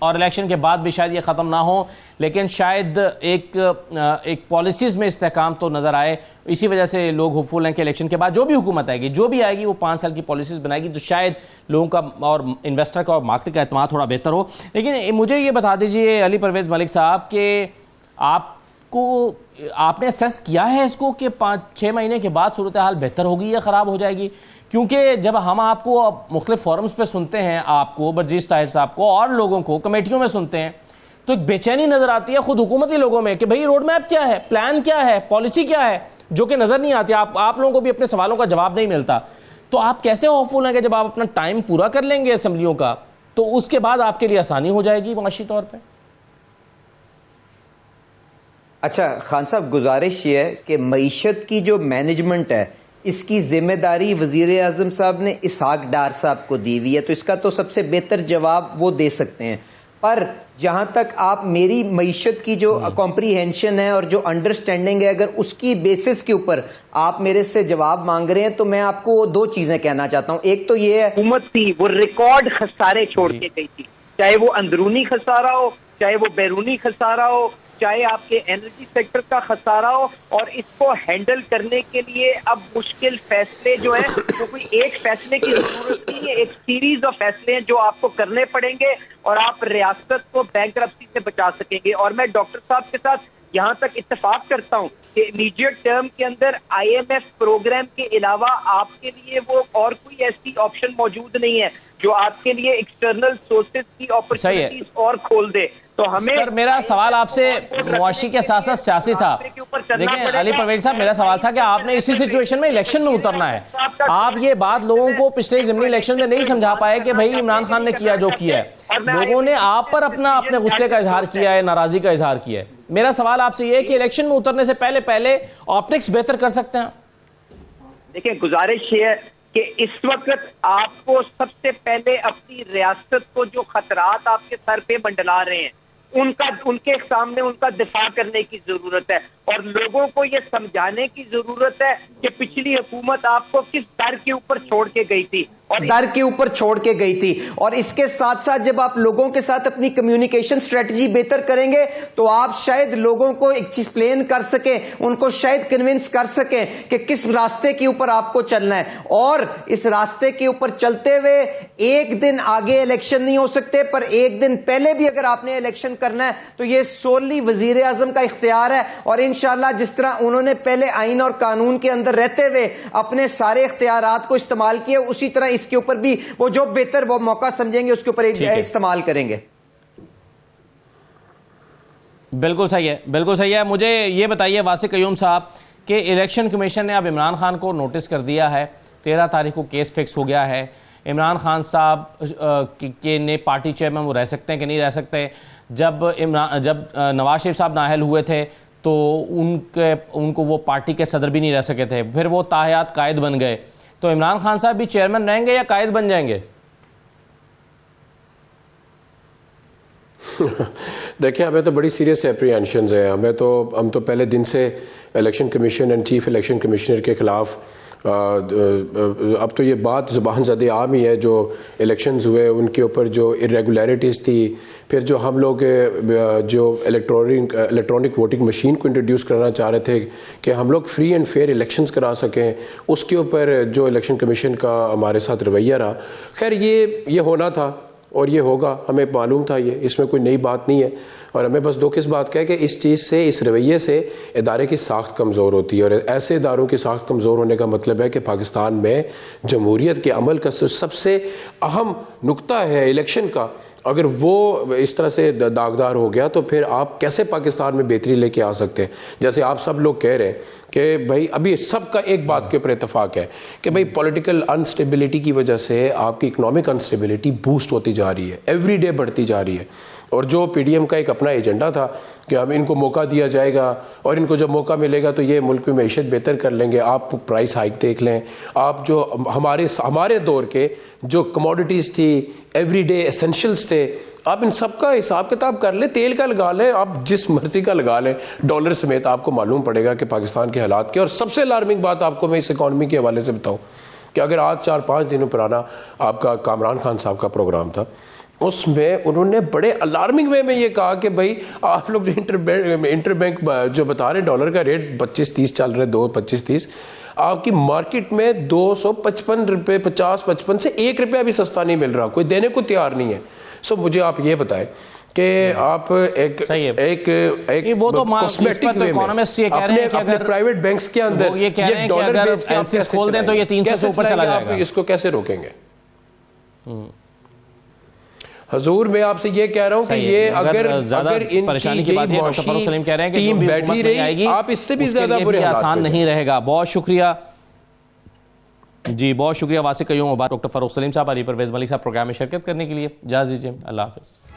Speaker 1: और इलेक्शन के बाद भी शायद ये ख़त्म ना हो, लेकिन शायद एक पॉलिसीज़ में इस्तेहकाम तो नज़र आए। इसी वजह से लोग होपफुल हैं कि इलेक्शन के बाद जो भी हुकूमत आएगी, जो भी आएगी, वो 5 साल की पॉलिसीज़ बनाएगी, तो शायद लोगों का और इन्वेस्टर का और मार्केट का एतमाद थोड़ा बेहतर हो। लेकिन मुझे ये बता दीजिए अली परवेज़ मलिक साहब कि आपने असेस किया है इसको कि 5-6 महीने के बाद सूरत हाल बेहतर होगी या ख़राब हो जाएगी? क्योंकि जब हम आपको मुख्तलिफ फोरम्स पे सुनते हैं, आपको, बर्जीस ताहिर साहब को और लोगों को कमेटियों में सुनते हैं, तो एक बेचैनी नज़र आती है खुद हुकूमती लोगों में कि भाई रोड मैप क्या है, प्लान क्या है, पॉलिसी क्या है, जो कि नज़र नहीं आती। आप लोगों को भी अपने सवालों का जवाब नहीं मिलता। तो आप कैसे होपफुल हैं कि जब आप अपना टाइम पूरा कर लेंगे असम्बलियों का, तो उसके बाद आपके लिए आसानी हो जाएगी माशी तौर पर?
Speaker 2: अच्छा खान साहब, गुजारिश ये है कि मईशत की जो मैनेजमेंट है इसकी जिम्मेदारी वजीर आज़म साहब ने इसहाक डार साहब को दी हुई है, तो इसका तो सबसे बेहतर जवाब वो दे सकते हैं। पर जहां तक आप मेरी मईशत की जो कॉम्प्रीहेंशन है और जो अंडरस्टैंडिंग है, अगर उसकी बेसिस के ऊपर आप मेरे से जवाब मांग रहे हैं, तो मैं आपको 2 चीजें कहना चाहता हूं। एक तो ये है,
Speaker 5: हुकूमत थी वो रिकॉर्ड खसारे छोड़ के गई थी, चाहे वो अंदरूनी खसारा हो, चाहे वो बैरूनी खसारा हो, चाहे आपके एनर्जी सेक्टर का खसारा हो, और इसको हैंडल करने के लिए अब मुश्किल फैसले जो है वो कोई एक फैसले की जरूरत नहीं है, एक सीरीज ऑफ फैसले हैं जो आपको करने पड़ेंगे और आप रियासत को बैंकरप्सी से बचा सकेंगे। और मैं डॉक्टर साहब के साथ यहाँ तक इत्तेफाक करता हूँ कि इमीडिएट टर्म के अंदर IMF प्रोग्राम के अलावा आपके लिए वो और कोई ऐसी ऑप्शन मौजूद नहीं है जो आपके लिए एक्सटर्नल सोर्सेज की अपॉर्चुनिटीज और खोल दे। तो हमें,
Speaker 1: सर मेरा सवाल आपसे मुआशी के साथ साथ सियासी था। देखिए अली परवेज साहब, मेरा सवाल था कि आपने इसी सिचुएशन में इलेक्शन में उतरना है। आप ये बात लोगों को पिछले ज़िमनी इलेक्शन में नहीं समझा पाए कि भाई इमरान खान ने किया जो किया है। लोगों ने आप पर अपने गुस्से का इजहार किया है, नाराजगी का इजहार किया है। मेरा सवाल आपसे ये है कि इलेक्शन में उतरने से पहले ऑप्टिक्स बेहतर कर सकते हैं?
Speaker 5: देखिए, गुजारिश ये है कि इस वक्त आपको सबसे पहले अपनी रियासत को जो खतरात आपके सर पे मंडला रहे हैं उनके सामने उनका दिफा करने की जरूरत है, और लोगों को यह समझाने की जरूरत है कि पिछली हुकूमत आपको किस दर के ऊपर छोड़ के गई थी और
Speaker 2: दर के ऊपर छोड़ के गई थी। और इसके साथ साथ जब आप लोगों के साथ अपनी कम्युनिकेशन स्ट्रेटजी बेहतर करेंगे तो आप शायद लोगों को एक्सप्लेन कर सकें, उनको शायद कन्विंस कर सकें कि किस रास्ते के ऊपर आपको चलना है। और इस रास्ते के ऊपर चलते हुए एक दिन आगे इलेक्शन नहीं हो सकते, पर एक दिन पहले भी अगर आपने इलेक्शन करना है तो यह सोली वजीर आजम का इख्तियार है। और इंशाअल्लाह जिस तरह उन्होंने पहले आइन और कानून के अंदर रहते हुए अपने सारे इख्तियारात को इस्तेमाल किए, उसी तरह इसके ऊपर भी वो जो बेहतर वो मौका समझेंगे उसके ऊपर इस्तेमाल करेंगे।
Speaker 1: बिल्कुल सही है, बिल्कुल सही है। मुझे ये बताइए वासिक कयूम साहब कि इलेक्शन कमीशन ने अब इमरान खान को नोटिस कर दिया है, 13 तारीख को केस फिक्स हो गया है। इमरान खान साहब के ने पार्टी चेयरमैन वो रह सकते हैं कि नहीं रह सकते? जब नवाज शरीफ साहब नाअहल हुए थे तो उनको वो पार्टी के सदर भी नहीं रह सके थे, फिर वो ताहयात कायद बन गए। तो इमरान खान साहब भी चेयरमैन रहेंगे या कायद बन जाएंगे?
Speaker 3: देखिए, हमें तो बड़ी सीरियस एप्रीहेंशंस हैं। हम तो पहले दिन से election commission and chief election commissioner के खिलाफ अब तो ये बात ज़ुबान ज़दे आम ही है, जो इलेक्शंस हुए उनके ऊपर जो इरेगुलरिटीज़ थी, फिर जो हम लोग जो इलेक्ट्रॉनिक वोटिंग मशीन को इंट्रोड्यूस करना चाह रहे थे कि हम लोग फ्री एंड फेयर इलेक्शंस करा सकें, उसके ऊपर जो इलेक्शन कमीशन का हमारे साथ रवैया रहा। खैर ये होना था और ये होगा, हमें मालूम था, ये इसमें कोई नई बात नहीं है। और हमें बस दुख इस बात का है कि इस चीज़ से, इस रवैये से इदारे की साख्त कमज़ोर होती है, और ऐसे इदारों की साख्त कमज़ोर होने का मतलब है कि पाकिस्तान में जमहूरियत के अमल का सबसे अहम नुक्ता है इलेक्शन का, अगर वो इस तरह से दागदार हो गया तो फिर आप कैसे पाकिस्तान में बेहतरी लेके आ सकते हैं? जैसे आप सब लोग कह रहे हैं कि भाई अभी सबका एक बात के ऊपर इत्तेफाक है कि भाई पॉलिटिकल अनस्टेबिलिटी की वजह से आपकी इकोनॉमिक अनस्टेबिलिटी बूस्ट होती जा रही है, एवरी डे बढ़ती जा रही है। और जो PDM का एक अपना एजेंडा था कि अब इनको मौका दिया जाएगा और इनको जब मौका मिलेगा तो ये मुल्क में मईशत बेहतर कर लेंगे, आप प्राइस हाइक देख लें, आप जो हमारे दौर के जो कमोडिटीज़ थी, एवरीडे एसेंशियल्स थे, आप इन सब का हिसाब किताब कर लें, तेल का लगा लें, आप जिस मर्जी का लगा लें, डॉलर समेत, आपको मालूम पड़ेगा कि पाकिस्तान के हालात के। और सबसे अलार्मिंग बात आपको मैं इस इकॉनमी के हवाले से बताऊँ कि अगर आज 4-5 दिनों पुराना आपका कामरान खान साहब का प्रोग्राम था, उसमें उन्होंने बड़े अलार्मिंग वे में ये कहा कि भाई आप लोग जो इंटरबैंक जो बता रहे हैं डॉलर का रेट 25-30 चल रहा है, 2.25-30, आपकी मार्केट में 255 रुपये 50-55 से ₹1 भी सस्ता नहीं मिल रहा, कोई देने को तैयार नहीं है। सो मुझे आप ये बताएं कि आप एक
Speaker 1: वो तो
Speaker 3: कॉस्मेटिक वे में अपने प्राइवेट बैंक्स के अंदर
Speaker 1: ये कह रहे हैं कि अगर LCs खोल दें तो ये 300 से ऊपर चला जाएगा।
Speaker 3: आप इसको कैसे रोकेंगे? हजूर मैं आपसे ये कह रहा हूं कि ये अगर
Speaker 1: परेशानी की बात है, डॉक्टर फरूख सलीम कह रहे हैं कि
Speaker 3: टीम बैठी रही, आप इससे भी ज्यादा बुरे हालात
Speaker 1: आसान नहीं रहेगा। बहुत शुक्रिया जी, बहुत शुक्रिया वासिक कयूम डॉक्टर फरूख सलीम साहब, अली परवेज मलिक साहब प्रोग्राम में शिरकत करने के लिए। इजाज़त दीजिए, अल्लाह हाफिज़।